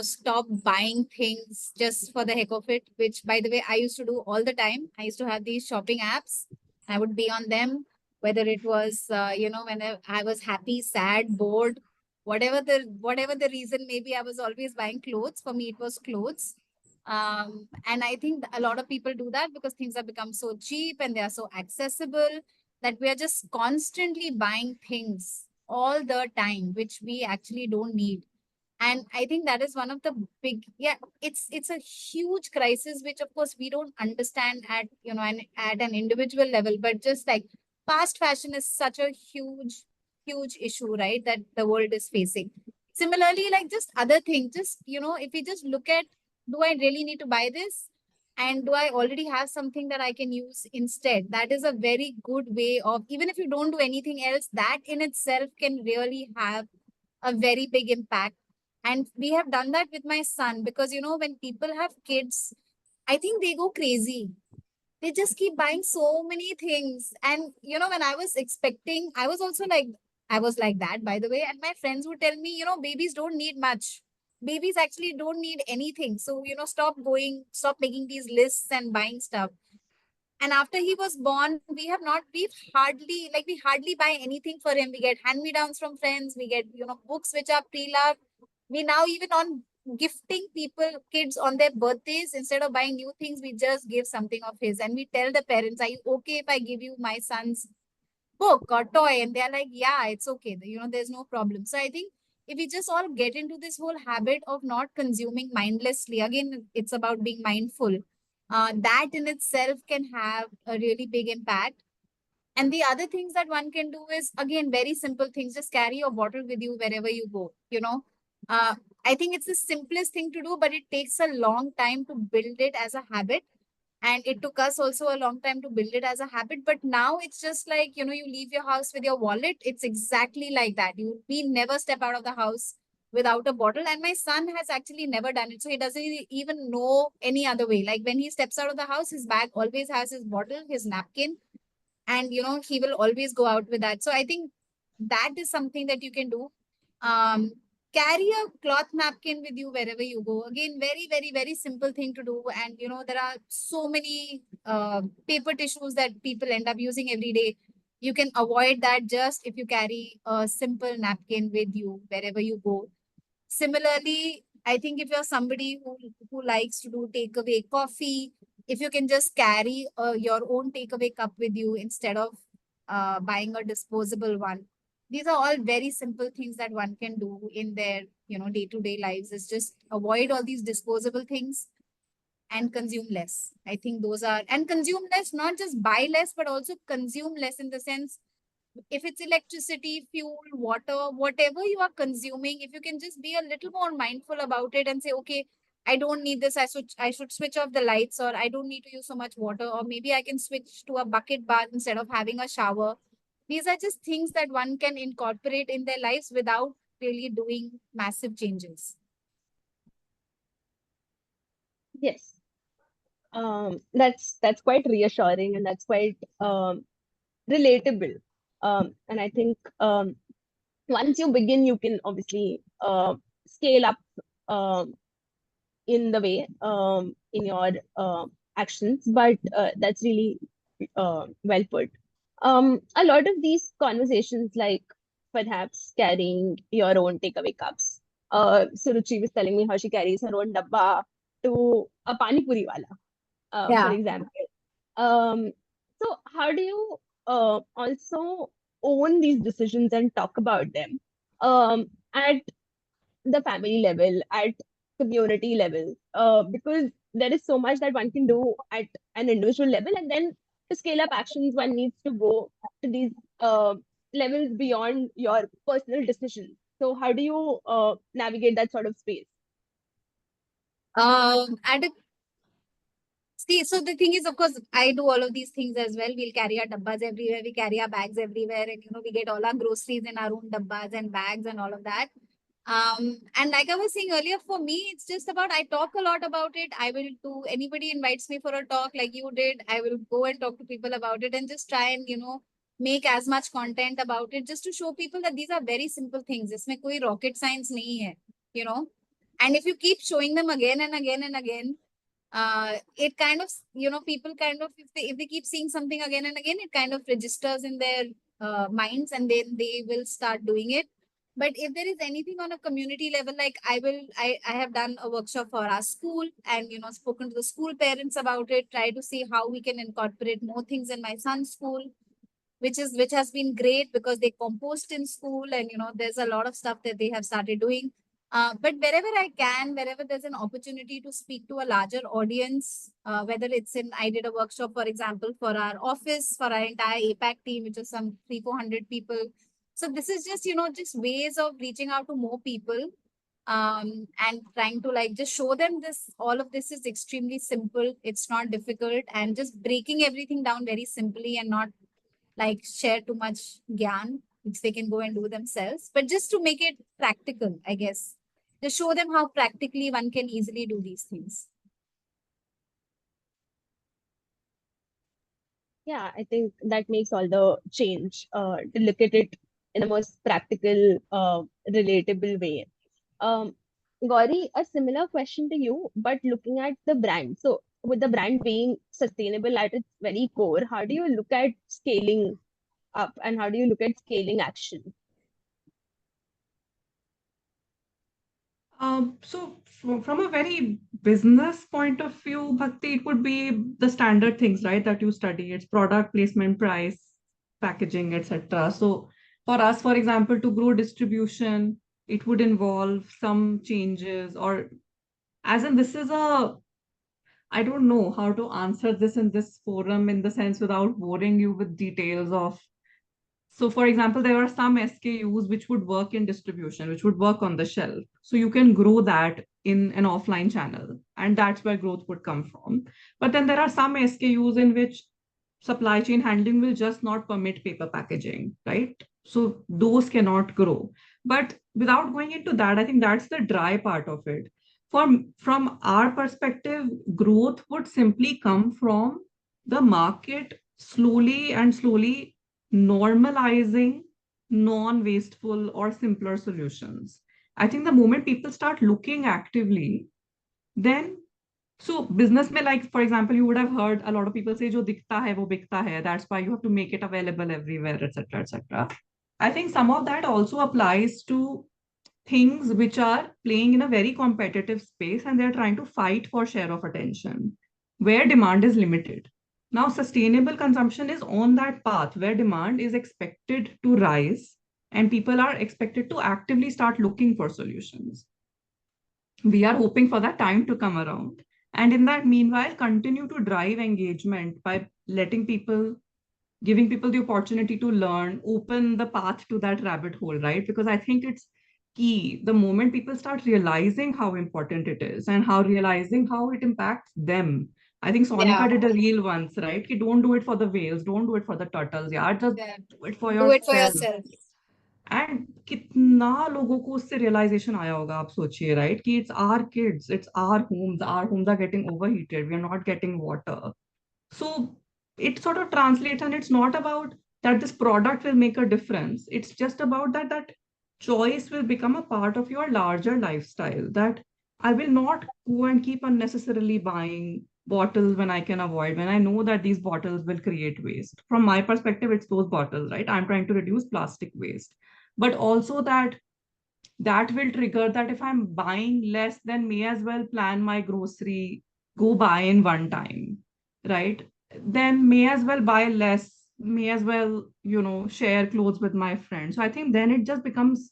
stop buying things just for the heck of it, which, by the way, I used to do all the time. I used to have these shopping apps. I would be on them, whether it was when I was happy, sad, bored, whatever the reason. Maybe I was always buying clothes. For me, it was clothes. And I think a lot of people do that because things have become so cheap and they are so accessible, that we are just constantly buying things all the time, which we actually don't need. And I think that is one of the big, yeah, it's a huge crisis, which of course we don't understand at, at an individual level, but just like fast fashion is such a huge issue, right, that the world is facing. Similarly, like just other things, just, if we just look at do I really need to buy this? And do I already have something that I can use instead? That is a very good way of, even if you don't do anything else, that in itself can really have a very big impact. And we have done that with my son because, you know, when people have kids, I think they go crazy. They just keep buying so many things. And, you know, when I was expecting, I was also like, I was like that, by the way. And my friends would tell me, you know, babies don't need much. Babies actually don't need anything. So, you know, stop making these lists and buying stuff. And after he was born, we hardly buy anything for him. We get hand-me-downs from friends. We get, you know, books which are pre-loved. We now even on gifting kids on their birthdays, instead of buying new things, we just give something of his. And we tell the parents, are you okay if I give you my son's book or toy? And they're like, yeah, it's okay. You know, there's no problem. So I think if we just all get into this whole habit of not consuming mindlessly, again, it's about being mindful. That in itself can have a really big impact. And the other things that one can do is, again, very simple things. Just carry your bottle with you wherever you go, you know. Uh, I think it's the simplest thing to do, but it takes a long time to build it as a habit. And it took us also a long time to build it as a habit. But now it's just like, you know, you leave your house with your wallet. It's exactly like that. We never step out of the house without a bottle. And my son has actually never done it. So he doesn't even know any other way. Like when he steps out of the house, his bag always has his bottle, his napkin, and you know he will always go out with that. So I think that is something that you can do. um Carry a cloth napkin with you wherever you go. Again, very very very simple thing to do. And you know there are so many paper tissues that people end up using every day. You can avoid that just if you carry a simple napkin with you wherever you go. Similarly, I think if you're somebody who likes to do takeaway coffee, if you can just carry your own takeaway cup with you instead of buying a disposable one. These are all very simple things that one can do in their, you know, day-to-day lives. Is just avoid all these disposable things and consume less. I think those are, and consume less, not just buy less, but also consume less in the sense, if it's electricity, fuel, water, whatever you are consuming, if you can just be a little more mindful about it and say, okay, I don't need this. I should switch off the lights, or I don't need to use so much water, or maybe I can switch to a bucket bath instead of having a shower. These are just things that one can incorporate in their lives without really doing massive changes. Yes. That's quite reassuring, and that's quite relatable. And I think once you begin, you can obviously scale up um, in the way in your actions. But that's really well put. A lot of these conversations, like perhaps carrying your own takeaway cups. Suruchi was telling me how she carries her own dabba to a pani puri wala, for Yeah. example. Um, so how do you also own these decisions and talk about them at the family level, at community level? Because there is so much that one can do at an individual level, and then to scale up actions, one needs to go to these levels beyond your personal decisions. So how do you navigate that sort of space? At a See, so the thing is, of course, I do all of these things as well. We'll carry our dabbas everywhere, we carry our bags everywhere, and you know, we get all our groceries in our own dabbas and bags and all of that. And like I was saying earlier, for me, it's just about I talk a lot about it. I will do Anybody invites me for a talk like you did, I will go and talk to people about it and just try and, you know, make as much content about it just to show people that these are very simple things. Isme koi rocket science nahi hai, you know. And if you keep showing them again and again and again, it kind of, you know, people kind of, if they keep seeing something again and again, it kind of registers in their minds, and then they will start doing it. But if there is anything on a community level, like I have done a workshop for our school, and you know, spoken to the school parents about it, try to see how we can incorporate more things in my son's school, which has been great because they compost in school, and you know, there's a lot of stuff that they have started doing. But wherever I can, wherever there's an opportunity to speak to a larger audience, whether it's in, I did a workshop, for example, for our office, for our entire APAC team, which is some 300-400 people. So this is just, you know, just ways of reaching out to more people. and trying to like just show them this, all of this is extremely simple. It's not difficult, and just breaking everything down very simply and not like share too much gyan, which they can go and do themselves, but just to make it practical, I guess. Just show them how practically one can easily do these things. Yeah, I think that makes all the change to look at it in a most practical, relatable way. Um, Gauri, a similar question to you, but looking at the brand. So, with the brand being sustainable at its very core, how do you look at scaling up and how do you look at scaling action? From a very business point of view, Bhakti, it would be the standard things, right, that you study. It's product placement, price, packaging, etc. So for us, for example, to grow distribution, it would involve some changes, or as in this is a, I don't know how to answer this in this forum in the sense without boring you with details of. So, for example, there are some SKUs which would work in distribution, which would work on the shelf. So, you can grow that in an offline channel, and that's where growth would come from. But then there are some SKUs in which supply chain handling will just not permit paper packaging, right? So, those cannot grow. But without going into that, I think that's the dry part of it. From our perspective, growth would simply come from the market slowly normalizing non-wasteful or simpler solutions. I think the moment people start looking actively, then so business may, like for example, you would have heard a lot of people say, "Jo dikhta hai, wo bikta hai." That's why you have to make it available everywhere, etc., etc. I think some of that also applies to things which are playing in a very competitive space and they're trying to fight for share of attention where demand is limited. Now, sustainable consumption is on that path where demand is expected to rise and people are expected to actively start looking for solutions. We are hoping for that time to come around. And in that meanwhile, continue to drive engagement by letting people, giving people the opportunity to learn, open the path to that rabbit hole, right? Because I think it's key. The moment people start realizing how important it is and how realizing how it impacts them. I think Yeah. Sonika did a reel once, right? Ki don't do it for the whales, don't do it for the turtles. Yeah, just Yeah. do it for Do it for yourself. yourself. And कितना लोगों को उससे realisation आया होगा आप सोचिए right कि it's our homes are getting overheated we are not getting water so it sort of translates, and it's not about that this product will make a difference. It's just about that choice will become a part of your larger lifestyle. That I will not go and keep unnecessarily buying bottles when I can avoid, when I know that these bottles will create waste. From my perspective, it's those bottles, right? I'm trying to reduce plastic waste. But also that will trigger that if I'm buying less, then may as well plan my grocery, go buy in one time, right? Then may as well buy less, may as well, share clothes with my friends. So I think then it just becomes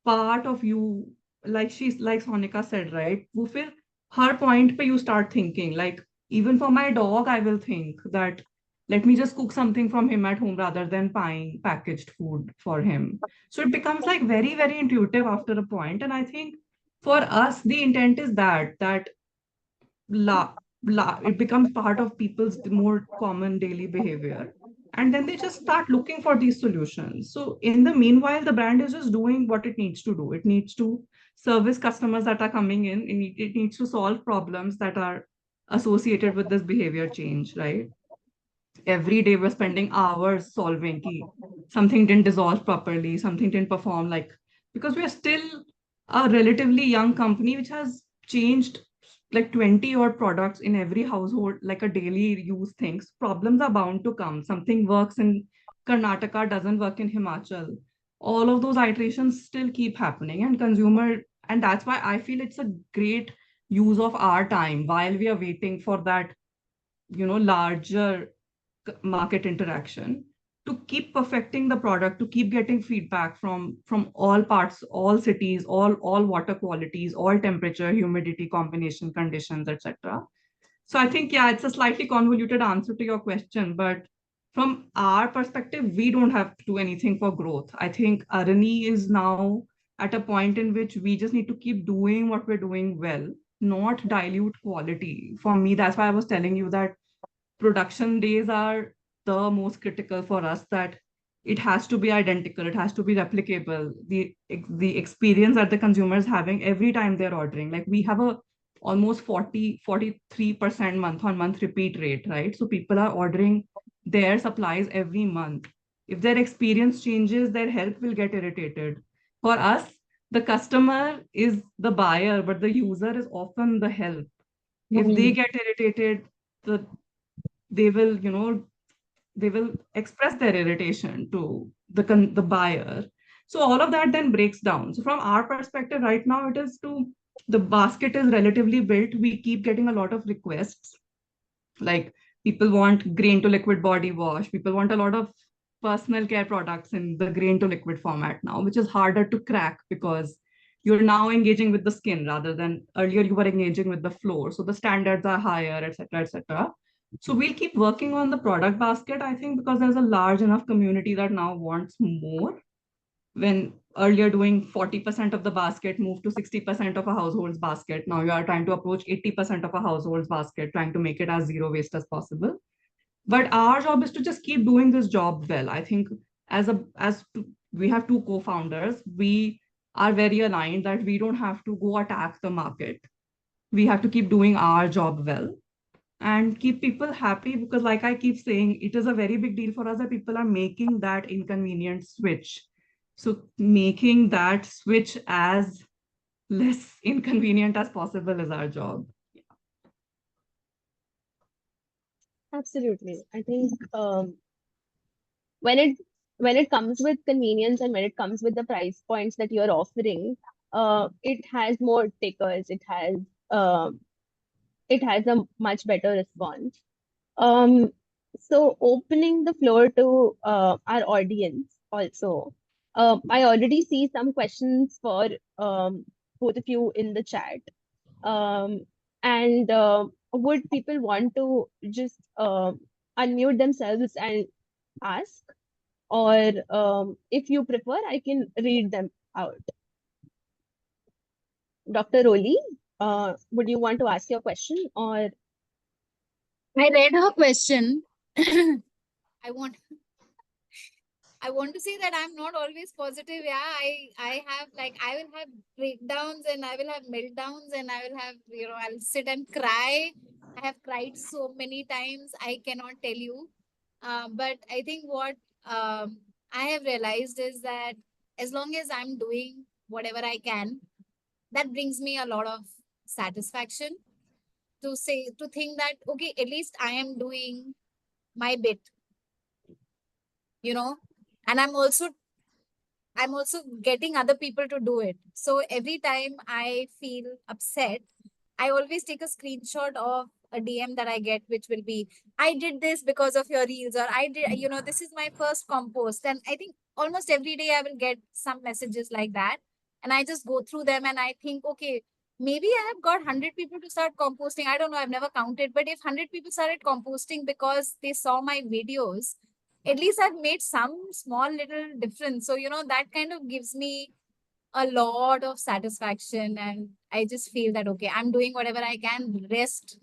part of you, like Sonika said, right? वो फिर her point पे you start thinking, like even for my dog, I will think that let me just cook something from him at home rather than buying packaged food for him. So it becomes like very, very intuitive after a point. And I think for us, the intent is that it becomes part of people's more common daily behavior. And then they just start looking for these solutions. So in the meanwhile, the brand is just doing what it needs to do. It needs to service customers that are coming in. It needs to solve problems that are associated with this behavior change, right? Every day we're spending hours solving key something didn't dissolve properly, something didn't perform, like because we're still a relatively young company which has changed like 20 odd products in every household, like a daily use things. Problems are bound to come. Something works in Karnataka, doesn't work in Himachal. All of those iterations still keep happening, and consumer, and that's why I feel it's a great use of our time while we are waiting for that, larger market interaction, to keep perfecting the product, to keep getting feedback from all parts, all cities, all water qualities, all temperature, humidity, combination conditions, etc. So I think, yeah, it's a slightly convoluted answer to your question, but from our perspective, we don't have to do anything for growth. I think Arani is now at a point in which we just need to keep doing what we're doing well, not dilute quality. For me, that's why I was telling you that production days are the most critical for us, that it has to be identical, it has to be replicable. The experience that the consumer is having every time they're ordering, like we have a almost 43% month on month repeat rate, right? So people are ordering their supplies every month. If their experience changes, their health will get irritated. For us, the customer is the buyer, but the user is often the health. If they get irritated, the they will, they will express their irritation to the buyer. So all of that then breaks down. So from our perspective right now, it is to, the basket is relatively built. We keep getting a lot of requests, like people want grain to liquid body wash, people want a lot of personal care products in the grain to liquid format now, which is harder to crack because you're now engaging with the skin rather than earlier you were engaging with the floor. So the standards are higher, etc., etc. So we'll keep working on the product basket, I think, because there's a large enough community that now wants more. When earlier doing 40% of the basket moved to 60% of a household's basket, now you are trying to approach 80% of a household's basket, trying to make it as zero waste as possible. But our job is to just keep doing this job well. I think we have two co-founders, we are very aligned that we don't have to go attack the market. We have to keep doing our job well and keep people happy, because like I keep saying, it is a very big deal for us that people are making that inconvenient switch. So making that switch as less inconvenient as possible is our job. Absolutely. I think when it comes with convenience and when it comes with the price points that you're offering, it has more takers. It has a much better response. So opening the floor to our audience also. I already see some questions for both of you in the chat. And would people want to just unmute themselves and ask? Or if you prefer, I can read them out. Dr. Roli, would you want to ask your question, or I read her question. I want to say that I'm not always positive. Yeah, I have, like, I will have breakdowns and I will have meltdowns and I will have, I'll sit and cry. I have cried so many times, I cannot tell you. But I think what I have realized is that as long as I'm doing whatever I can, that brings me a lot of satisfaction to think that, okay, at least I am doing my bit, and I'm also getting other people to do it. So every time I feel upset, I always take a screenshot of a DM that I get, which will be, I did this because of your reels, or I did, this is my first compost. And I think almost every day I will get some messages like that. And I just go through them and I think, okay, maybe I have got 100 people to start composting. I don't know, I've never counted, but if 100 people started composting because they saw my videos, at least I've made some small little difference. So, that kind of gives me a lot of satisfaction. And I just feel that, okay, I'm doing whatever I can. Rest,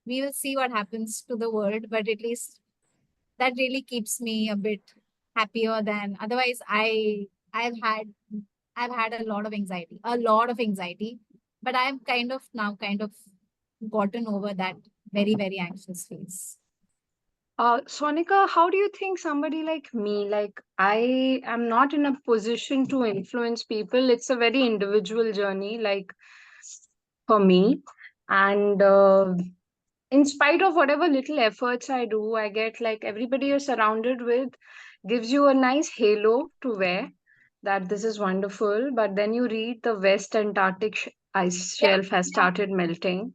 we will see what happens to the world, but at least that really keeps me a bit happier than otherwise. I've had a lot of anxiety, but I've kind of gotten over that very, very anxious phase. Sonika, how do you think somebody like me, like I am not in a position to influence people. It's a very individual journey, like for me. And in spite of whatever little efforts I do, I get like everybody you're surrounded with gives you a nice halo to wear, that this is wonderful. But then you read the West Antarctic ice shelf has started melting,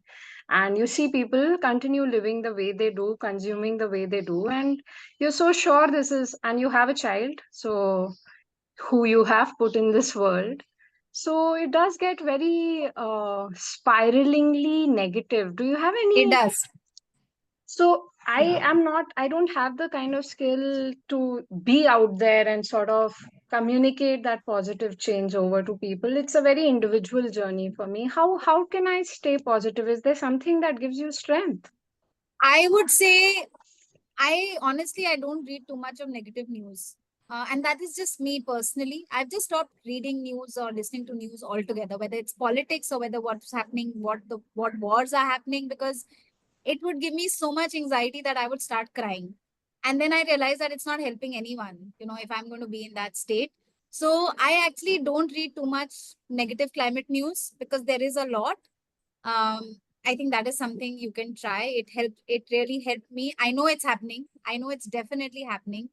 and you see people continue living the way they do, consuming the way they do, and you're so sure this is, and you have a child, so who you have put in this world. So it does get very spiralingly negative. Do you have any? It does. So I don't have the kind of skill to be out there and sort of communicate that positive change over to people. It's a very individual journey for me. How can I stay positive? Is there something that gives you strength? I would say, I honestly, I don't read too much of negative news. And that is just me personally. I've just stopped reading news or listening to news altogether, whether it's politics or whether what's happening, what wars are happening, because it would give me so much anxiety that I would start crying. And then I realized that it's not helping anyone, if I'm going to be in that state. So I actually don't read too much negative climate news because there is a lot. I think that is something you can try. It really helped me. I know it's happening. I know it's definitely happening.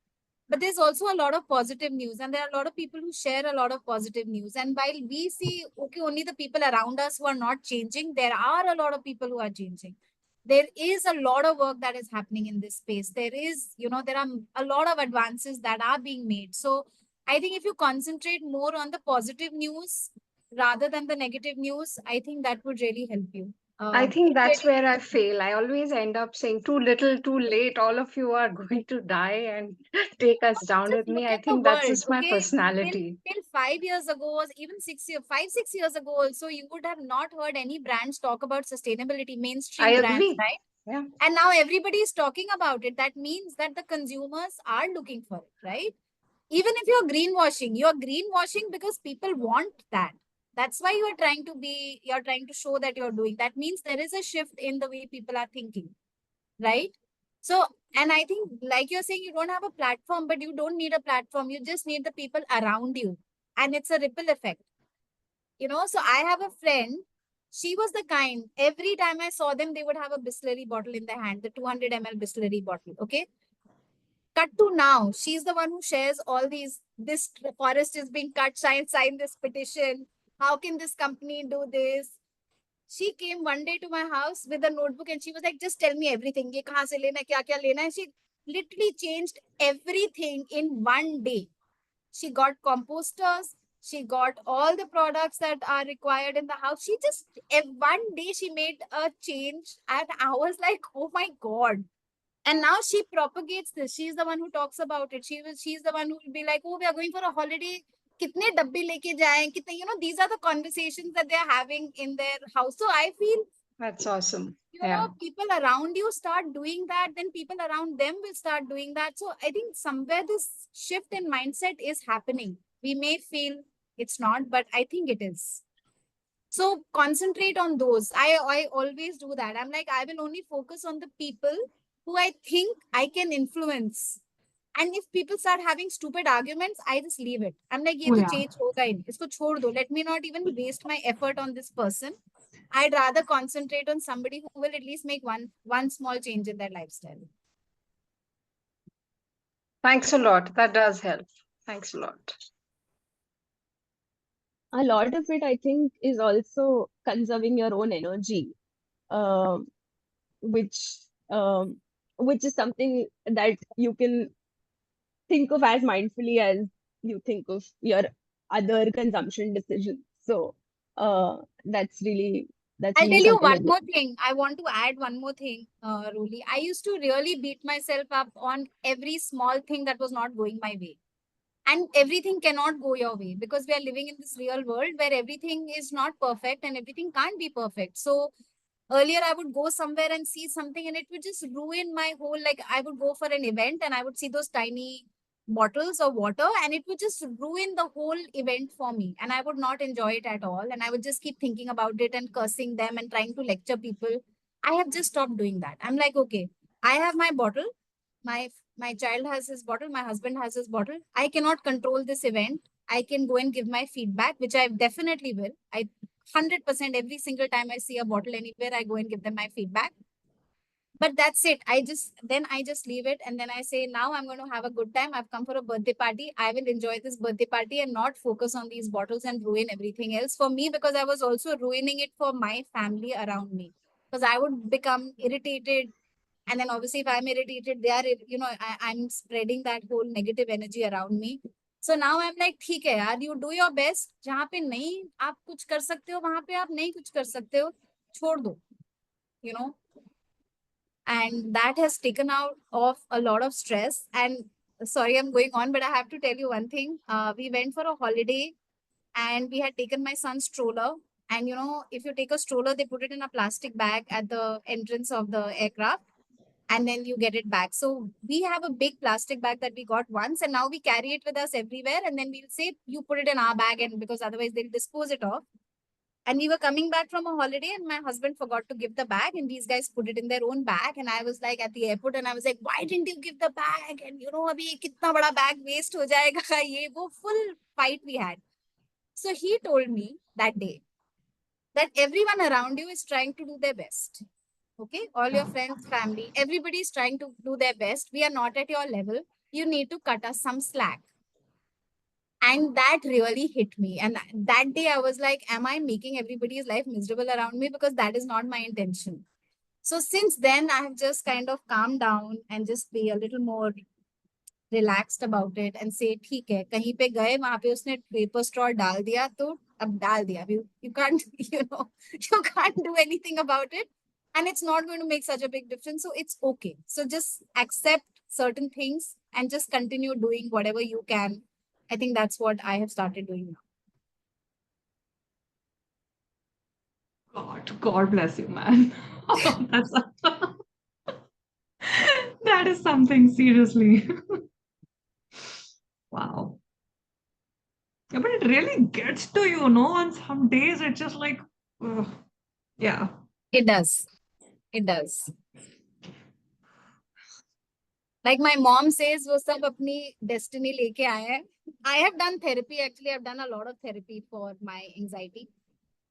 But there's also a lot of positive news, and there are a lot of people who share a lot of positive news. And while we see, okay, only the people around us who are not changing, there are a lot of people who are changing. There is a lot of work that is happening in this space. There are a lot of advances that are being made. So I think if you concentrate more on the positive news rather than the negative news, I think that would really help you. I think It that's really, where I fail. I always end up saying too little, too late. All of you are going to die and take us down just with look me. I at the think that's world, just my okay? personality. Till 5 years ago, or even 6 years, 5, 6 years ago, also, you would have not heard any brands talk about sustainability, I mainstream brands, agree. right? Yeah. And now everybody is talking about it. That means that the consumers are looking for it, right? Even if you're greenwashing because people want that. That's why you're trying to show that you're doing. That means there is a shift in the way people are thinking, right? So, and I think, like you're saying, you don't have a platform, but you don't need a platform. You just need the people around you. And it's a ripple effect. So I have a friend. She was the kind, every time I saw them, they would have a Bisleri bottle in their hand, the 200 ml Bisleri bottle. Okay. Cut to now. She's the one who shares all these. This forest is being cut. Sign this petition. How can this company do this? She came one day to my house with a notebook and she was like, just tell me everything. Ye kahan se lena hai, kya lena hai. She literally changed everything in one day. She got composters. She got all the products that are required in the house. She just, one day she made a change and I was like, oh my God. And now she propagates this. She's the one who talks about it. She's the one who will be like, oh, we are going for a holiday. Kitne dabbe leke jaएं? These are the conversations that they're having in their house. So I feel, That's awesome. Yeah. people around you start doing that, then people around them will start doing that. So I think somewhere this shift in mindset is happening. We may feel it's not, but I think it is. So concentrate on those. I always do that. I'm like, I will only focus on the people who I think I can influence. And if people start having stupid arguments, I just leave it. I'm like, ye Oh, to yeah. change hoga hi. Isko chhod do. Let me not even waste my effort on this person. I'd rather concentrate on somebody who will at least make one small change in their lifestyle. Thanks a lot. That does help. Thanks a lot. A lot of it, I think, is also conserving your own energy, um, which um, which is something that you can think of as mindfully as you think of your other consumption decisions. So that's I'll really tell you something one that more thing. I want to add one more thing, Ruli. I used to really beat myself up on every small thing that was not going my way. And everything cannot go your way because we are living in this real world where everything is not perfect and everything can't be perfect. So earlier I would go somewhere and see something and it would just ruin my whole, like I would go for an event and I would see those tiny bottles of water and it would just ruin the whole event for me and I would not enjoy it at all and I would just keep thinking about it and cursing them and trying to lecture people. I have just stopped doing that. I'm like, okay, I have my bottle, my child has his bottle, my husband has his bottle. I cannot control this event. I can go and give my feedback, which I definitely will. I 100% every single time I see a bottle anywhere, I go and give them my feedback. But that's it. I just leave it and then I say, now I'm going to have a good time. I've come for a birthday party. I will enjoy this birthday party and not focus on these bottles and ruin everything else for me because I was also ruining it for my family around me. Because I would become irritated. And then obviously if I'm irritated, I'm spreading that whole negative energy around me. So now I'm like, ठीक है यार, you do your best. जहाँ पे नहीं आप कुछ कर सकते हो, वहाँ पे आप नहीं कुछ कर सकते हो, छोड़ दो, you know. And that has taken out of a lot of stress. And sorry, I'm going on, but I have to tell you one thing. We went for a holiday and we had taken my son's stroller. And if you take a stroller, they put it in a plastic bag at the entrance of the aircraft, and then you get it back. So we have a big plastic bag that we got once, and now we carry it with us everywhere. And then we'll say, you put it in our bag, and because otherwise they'll dispose it off. And we were coming back from a holiday, and my husband forgot to give the bag, and these guys put it in their own bag. And I was like at the airport, and I was like, why didn't you give the bag? And abhi ye kitna bada bag waste ho jayega. Ye wo full fight we had. So he told me that day that everyone around you is trying to do their best. Okay, all your friends, family, everybody is trying to do their best. We are not at your level. You need to cut us some slack. And that really hit me. And that day I was like, am I making everybody's life miserable around me? Because that is not my intention. So since then, I have just kind of calmed down and just be a little more relaxed about it and say, ठीक है, कहीं पे गए, वहां पे उसने paper straw डाल दिया, तो अब डाल दिया. You can't, you can't do anything about it. And it's not going to make such a big difference. So it's okay. So just accept certain things and just continue doing whatever you can. I think that's what I have started doing now. God bless you, man. That's that is something, seriously. Wow. Yeah, but it really gets to you, on some days it's just like, ugh. Yeah. It does. It does. Like my mom says, वो सब अपनी destiny लेके आए हैं. I have done therapy. Actually, I've done a lot of therapy for my anxiety.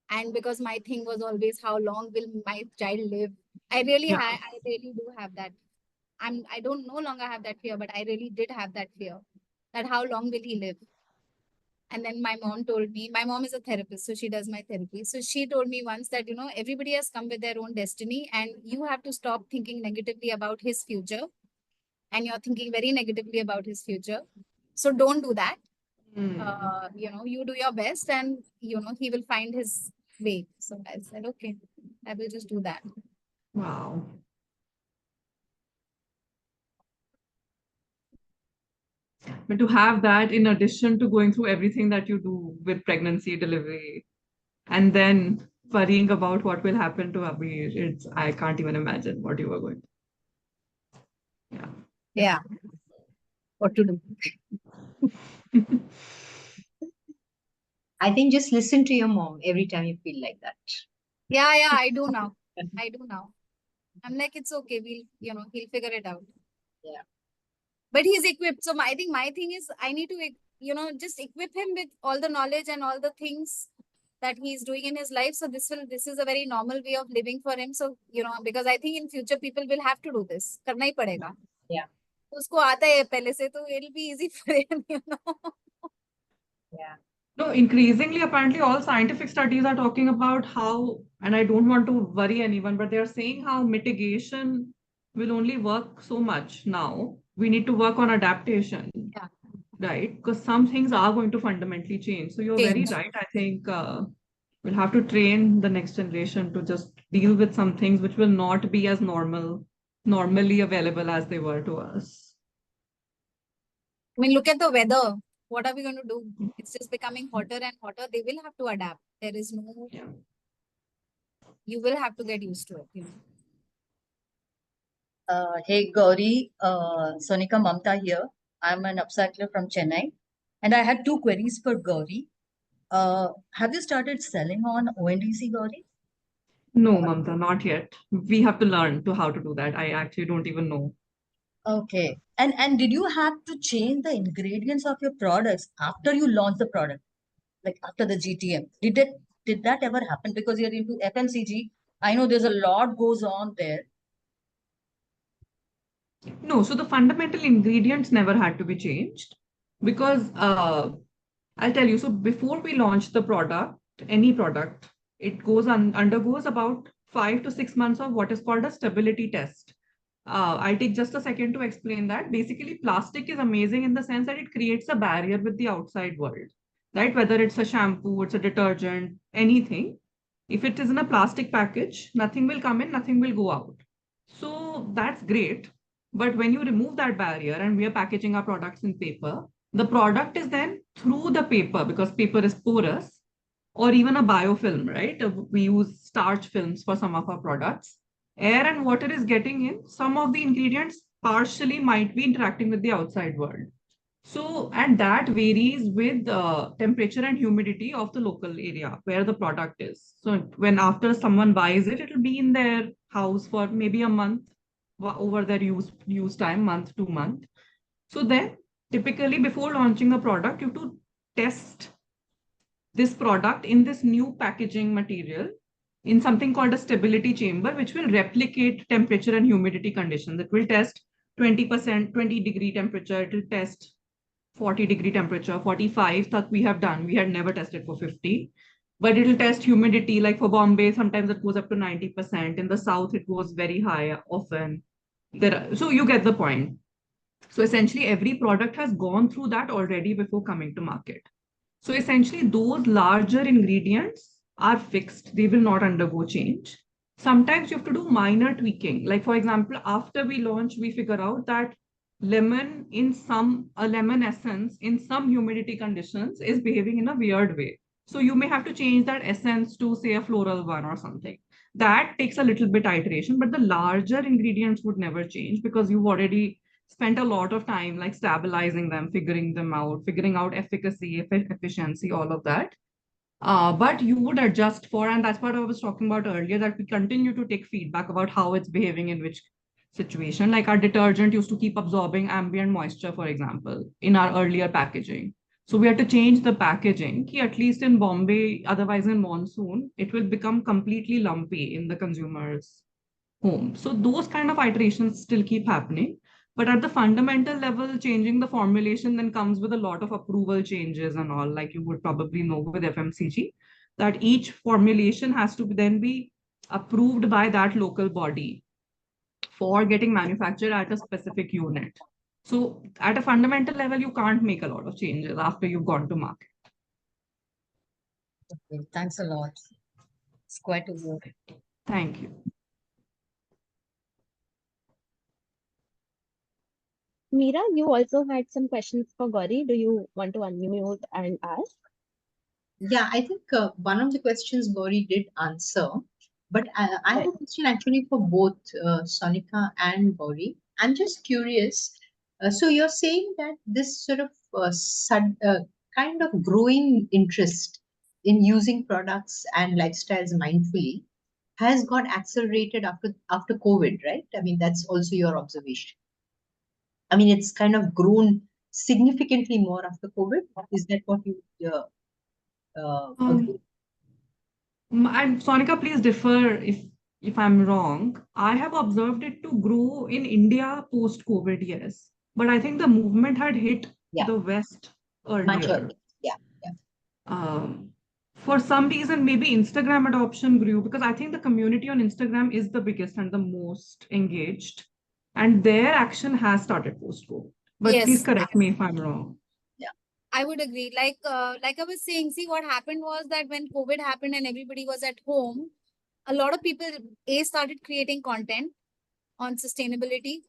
And because my thing was always, how long will my child live? I really do have that. I don't no longer have that fear, but I really did have that fear that how long will he live? And then my mom told me, my mom is a therapist, so she does my therapy. So she told me once that, everybody has come with their own destiny, and you have to stop thinking negatively about his future. And you're thinking very negatively about his future. So don't do that. You do your best, and, he will find his way. So I said, okay, I will just do that. Wow. But to have that in addition to going through everything that you do with pregnancy, delivery, and then worrying about what will happen to Abhi, I can't even imagine what you were going to. Yeah. Yeah. What to do? I think just listen to your mom every time you feel like that. Yeah, I do now. I'm like, it's okay. He'll figure it out. Yeah. But he's equipped. So I think my thing is, I need to, just equip him with all the knowledge and all the things that he's doing in his life. So this is a very normal way of living for him. So, because I think in future people will have to do this. करना ही पड़ेगा. Yeah. उसको आता है पहले से, तो it'll be easy for him, Yeah. No, increasingly, apparently, all scientific studies are talking about how, and I don't want to worry anyone, but they're saying how mitigation will only work so much now. We need to work on adaptation. Yeah. Right? Because some things are going to fundamentally change. So you're very right. I think we'll have to train the next generation to just deal with some things which will not be as normally available as they were to us. I mean, look at the weather. What are we going to do? It's just becoming hotter and hotter. They will have to adapt. There is no... Yeah. You will have to get used to it. Hey, Gauri, Sonika, Mamta here. I'm an upcycler from Chennai. And I had two queries for Gauri. Have you started selling on ONDC, Gauri? No, Mamta, not yet. We have to learn how to do that. I actually don't even know. Okay. And did you have to change the ingredients of your products after you launch the product? Like after the GTM? Did that ever happen? Because you're into FMCG. I know there's a lot goes on there. No, so the fundamental ingredients never had to be changed because I'll tell you, so before we launch the product, any product, it undergoes about 5 to 6 months of what is called a stability test. I'll take just a second to explain that. Basically, plastic is amazing in the sense that it creates a barrier with the outside world, right? Whether it's a shampoo, it's a detergent, anything. If it is in a plastic package, nothing will come in, nothing will go out. So that's great. But when you remove that barrier and we are packaging our products in paper, the product is then through the paper because paper is porous or even a biofilm, right? We use starch films for some of our products. Air and water is getting in. Some of the ingredients partially might be interacting with the outside world. So, and that varies with the temperature and humidity of the local area where the product is. So, when after someone buys it, it'll be in their house for maybe a month over their use time, month to month. So then, typically before launching a product, you have to test this product in this new packaging material in something called a stability chamber, which will replicate temperature and humidity conditions. It will test 20%, 20-degree temperature. It will test 40-degree temperature, 45 that we have done. We had never tested for 50, but it'll test humidity. Like for Bombay, sometimes it goes up to 90%. In the south, it goes very high often. So you get the point. So essentially, every product has gone through that already before coming to market. So essentially, those larger ingredients are fixed. They will not undergo change. Sometimes you have to do minor tweaking. Like for example, after we launch, we figure out that a lemon essence in some humidity conditions is behaving in a weird way. So you may have to change that essence to say a floral one or something. That takes a little bit iteration, but the larger ingredients would never change because you've already spent a lot of time like stabilizing them, figuring them out, figuring out efficacy, efficiency, all of that. But you would adjust for, and that's what I was talking about earlier, that we continue to take feedback about how it's behaving in which situation. Like our detergent used to keep absorbing ambient moisture, for example, in our earlier packaging. So we had to change the packaging, at least in Bombay, otherwise in monsoon, it will become completely lumpy in the consumer's home. So those kind of iterations still keep happening. But at the fundamental level, changing the formulation then comes with a lot of approval changes and all, like you would probably know with FMCG, that each formulation has to then be approved by that local body for getting manufactured at a specific unit. So at a fundamental level, you can't make a lot of changes after you've gone to market. Okay, thanks a lot. It's quite a work. Thank you. Meera, you also had some questions for Gauri. Do you want to unmute and ask? Yeah, I think one of the questions Gauri did answer, but I have a question actually for both Sonika and Gauri. I'm just curious. So you're saying that this sort of kind of growing interest in using products and lifestyles mindfully has got accelerated after COVID, right? I mean, that's also your observation. I mean, it's kind of grown significantly more after COVID. Is that what you agree? Sonika, please differ if I'm wrong. I have observed it to grow in India post-COVID, yes. But I think the movement had hit the West Much earlier. earlier. Yeah. For some reason, maybe Instagram adoption grew because I think the community on Instagram is the biggest and the most engaged. And their action has started post-COVID. But please Yes. correct me if I'm wrong. I would agree. Like I was saying, see, what happened was that when COVID happened and everybody was at home, a lot of people started creating content on sustainability,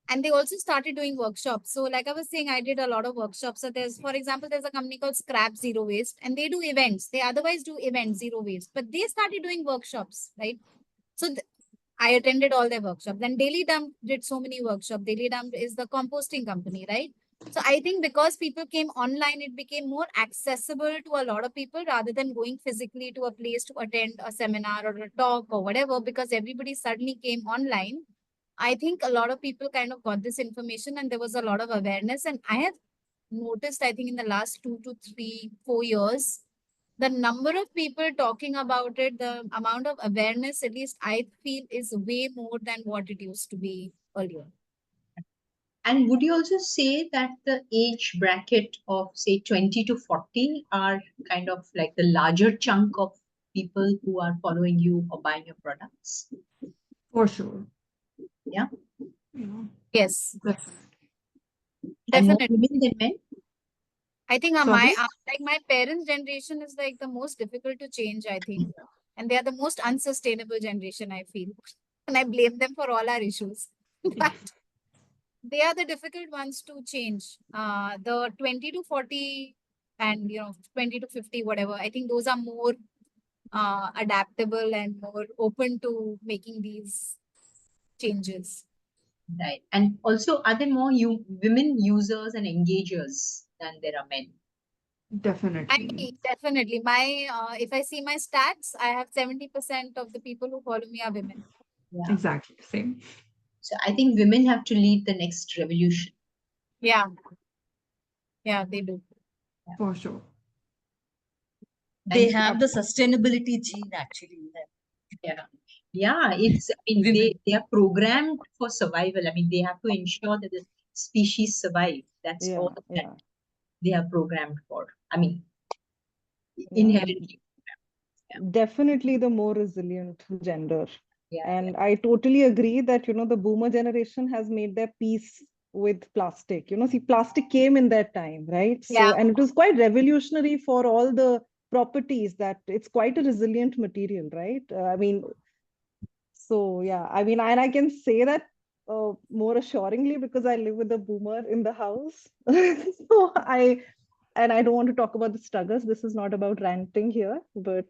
and they also started doing workshops. So like I was saying, I did a lot of workshops. So for example, there's a company called Scrap Zero Waste, and they do events. They otherwise do events, zero waste, but they started doing workshops, right? So I attended all their workshops. Then Daily Dump did so many workshops. Daily Dump is the composting company, right? So I think because people came online, it became more accessible to a lot of people rather than going physically to a place to attend a seminar or a talk or whatever, because everybody suddenly came online. I think a lot of people kind of got this information and there was a lot of awareness. And I have noticed, I think in the last 2 to 3, 4 years, the number of people talking about it, the amount of awareness, at least I feel, is way more than what it used to be earlier. And would you also say that the age bracket of say 20 to 40 are kind of like the larger chunk of people who are following you or buying your products? For sure. Yeah. Yes. And more Definitely. women than men? I think Sorry? my parents' generation is like the most difficult to change, I think. And they are the most unsustainable generation, I feel. and I blame them for all our issues. But they are the difficult ones to change. The 20 to 40 and 20 to 50, whatever. I think those are more adaptable and more open to making these changes. Right. And also, are there more women users and engagers than there are men? Definitely. Definitely. My if I see my stats, I have 70% of the people who follow me are women. Yeah. Exactly. Same. So I think women have to lead the next revolution. Yeah. Yeah, they do. For sure. They have the sustainability gene actually in them. Yeah. Yeah, it's, I mean, they are programmed for survival. I mean, they have to ensure that the species survive. That's all that they are programmed for. I mean, inherently. Definitely the more resilient gender. Yeah, and I totally agree that, the boomer generation has made their peace with plastic. See, plastic came in that time, right? So, and it was quite revolutionary for all the properties that it's quite a resilient material, right? I mean, so yeah, I mean, and I can say that more assuringly because I live with a boomer in the house. So and I don't want to talk about the struggles. This is not about ranting here, but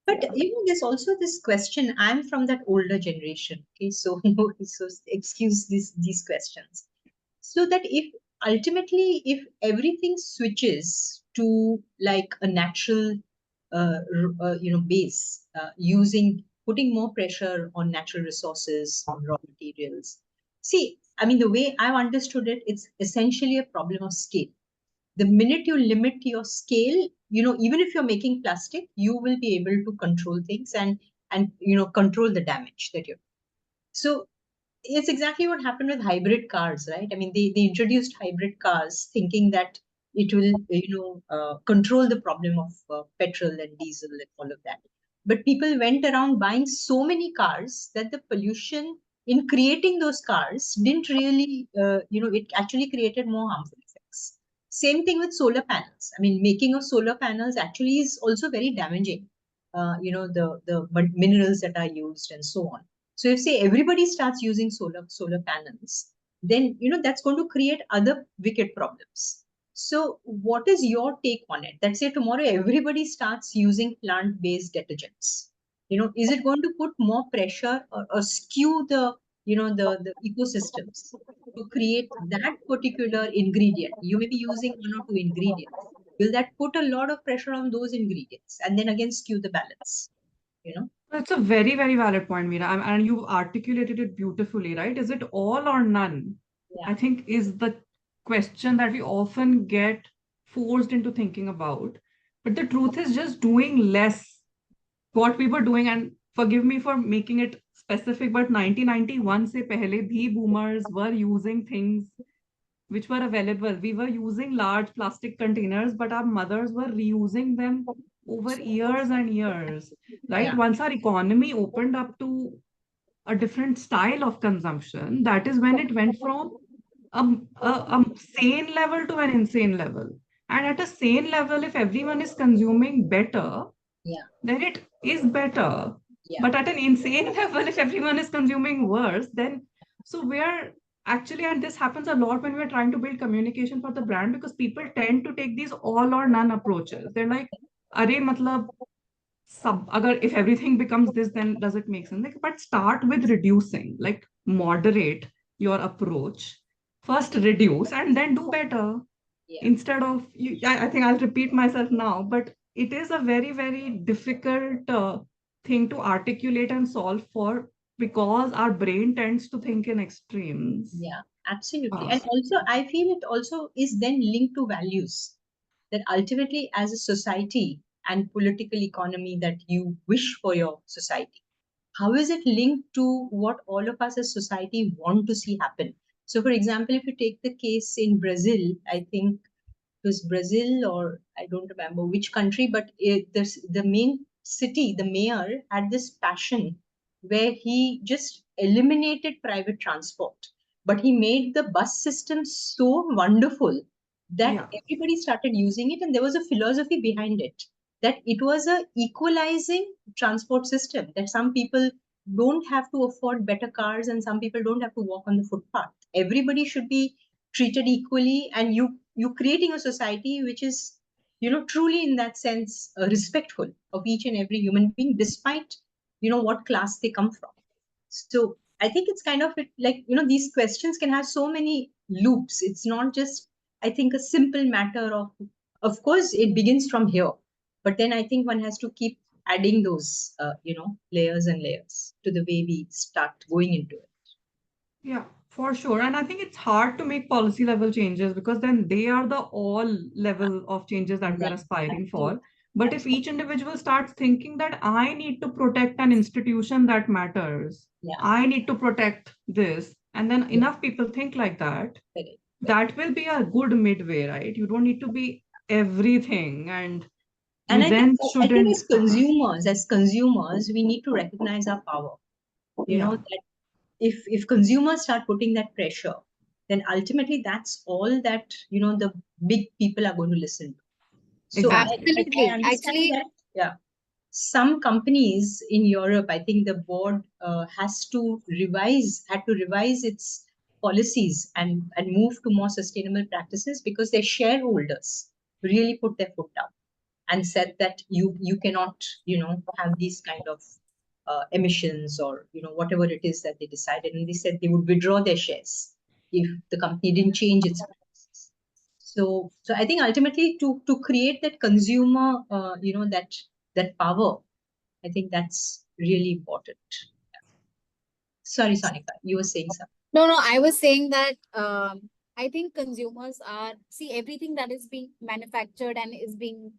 there's also this question. I'm from that older generation. Okay, so excuse these questions. So that if ultimately, if everything switches to like a natural, base, putting more pressure on natural resources, on raw materials. See, I mean, the way I've understood it, it's essentially a problem of scale. The minute you limit your scale, even if you're making plastic, you will be able to control things and control the damage that you're. So it's exactly what happened with hybrid cars, right? I mean, they introduced hybrid cars thinking that it will, control the problem of petrol and diesel and all of that. But people went around buying so many cars that the pollution in creating those cars didn't really, it actually created more harmful effects. Same thing with solar panels. I mean, making of solar panels actually is also very damaging. The minerals that are used and so on. So if say everybody starts using solar panels, then that's going to create other wicked problems. So what is your take on it? That say tomorrow everybody starts using plant-based detergents. Is it going to put more pressure or skew the ecosystems to create that particular ingredient? You may be using one or two ingredients. Will that put a lot of pressure on those ingredients and then again skew the balance? That's a very, very valid point, Meera. And you articulated it beautifully, right? Is it all or none? Yeah. I think is the question that we often get forced into thinking about. But the truth is just doing less what we were doing. And forgive me for making it specific, but 1991 se pehle bhi boomers were using things which were available. We were using large plastic containers, but our mothers were reusing them over years and years, right? Yeah. Once our economy opened up to a different style of consumption, that is when it went from a sane level to an insane level. And at a sane level, if everyone is consuming better, then it is better. But at an insane level, if everyone is consuming worse, then so we're actually, and this happens a lot when we're trying to build communication for the brand, because people tend to take these all or none approaches. They're like, "Are matlab, if everything becomes this, then does it make sense?" Like, but start with reducing, like moderate your approach. First reduce and then do better. Instead of, I think I'll repeat myself now, but it is a very, very difficult thing to articulate and solve for, because our brain tends to think in extremes. Yeah, absolutely. And also, I feel it also is then linked to values, that ultimately, as a society and political economy that you wish for your society, how is it linked to what all of us as society want to see happen? So, for example, if you take the case in Brazil, I think it was Brazil, or I don't remember which country, but the main city, the mayor had this passion where he just eliminated private transport, but he made the bus system so wonderful that everybody started using it, and there was a philosophy behind it, that it was a equalizing transport system, that some people don't have to afford better cars and some people don't have to walk on the footpath. Everybody should be treated equally, and you creating a society which is, truly in that sense respectful of each and every human being, despite what class they come from. So I think it's kind of like, these questions can have so many loops. It's not just, I think, a simple matter of course, it begins from here. But then I think one has to keep adding those, layers and layers to the way we start going into it. Yeah, for sure. And I think it's hard to make policy level changes because then they are the all level of changes that we're aspiring for. But if each individual starts thinking that I need to protect an institution that matters, I need to protect this, and then enough people think like that, that will be a good midway, right? You don't need to be everything, and you I then think, shouldn't. as consumers, we need to recognize our power. That if consumers start putting that pressure, then ultimately that's all that the big people are going to listen to. So Absolutely. I understand Actually, that, some companies in Europe, I think the board had to revise its policies and move to more sustainable practices because their shareholders really put their foot down and said that you cannot have these kind of emissions or whatever it is that they decided, and they said they would withdraw their shares if the company didn't change its practices. So I think ultimately to create that consumer that power, I think that's really important. Sorry, Sonika, you were saying something. no, I was saying that I think consumers are, see, everything that is being manufactured and is being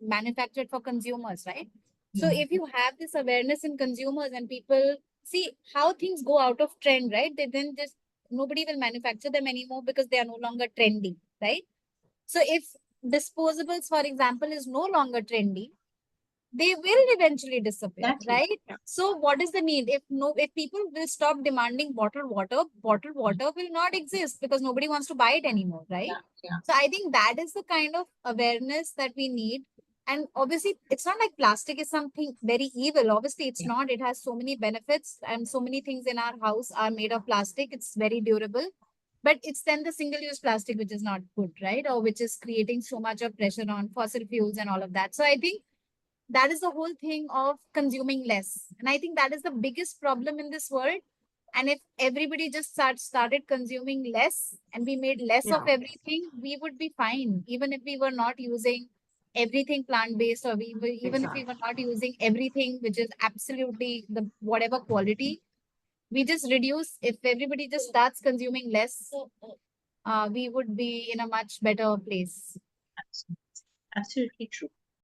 manufactured for consumers, right? So if you have this awareness in consumers and people see how things go out of trend, right? They then just nobody will manufacture them anymore because they are no longer trendy, right? So if disposables, for example, is no longer trendy, they will eventually disappear, Exactly. right? So what is the need? If people will stop demanding bottled water will not exist because nobody wants to buy it anymore, right? So I think that is the kind of awareness that we need. And obviously, it's not like plastic is something very evil. Obviously, it's not. It has so many benefits, and so many things in our house are made of plastic. It's very durable. But it's then the single-use plastic which is not good, right? Or which is creating so much of pressure on fossil fuels and all of that. So I think that is the whole thing of consuming less. And I think that is the biggest problem in this world. And if everybody just started consuming less and we made less of everything, we would be fine. Even if we were not using everything plant-based, or even if we were not using everything which is absolutely the whatever quality, we just reduce. If everybody just starts consuming less, we would be in a much better place. Absolutely true.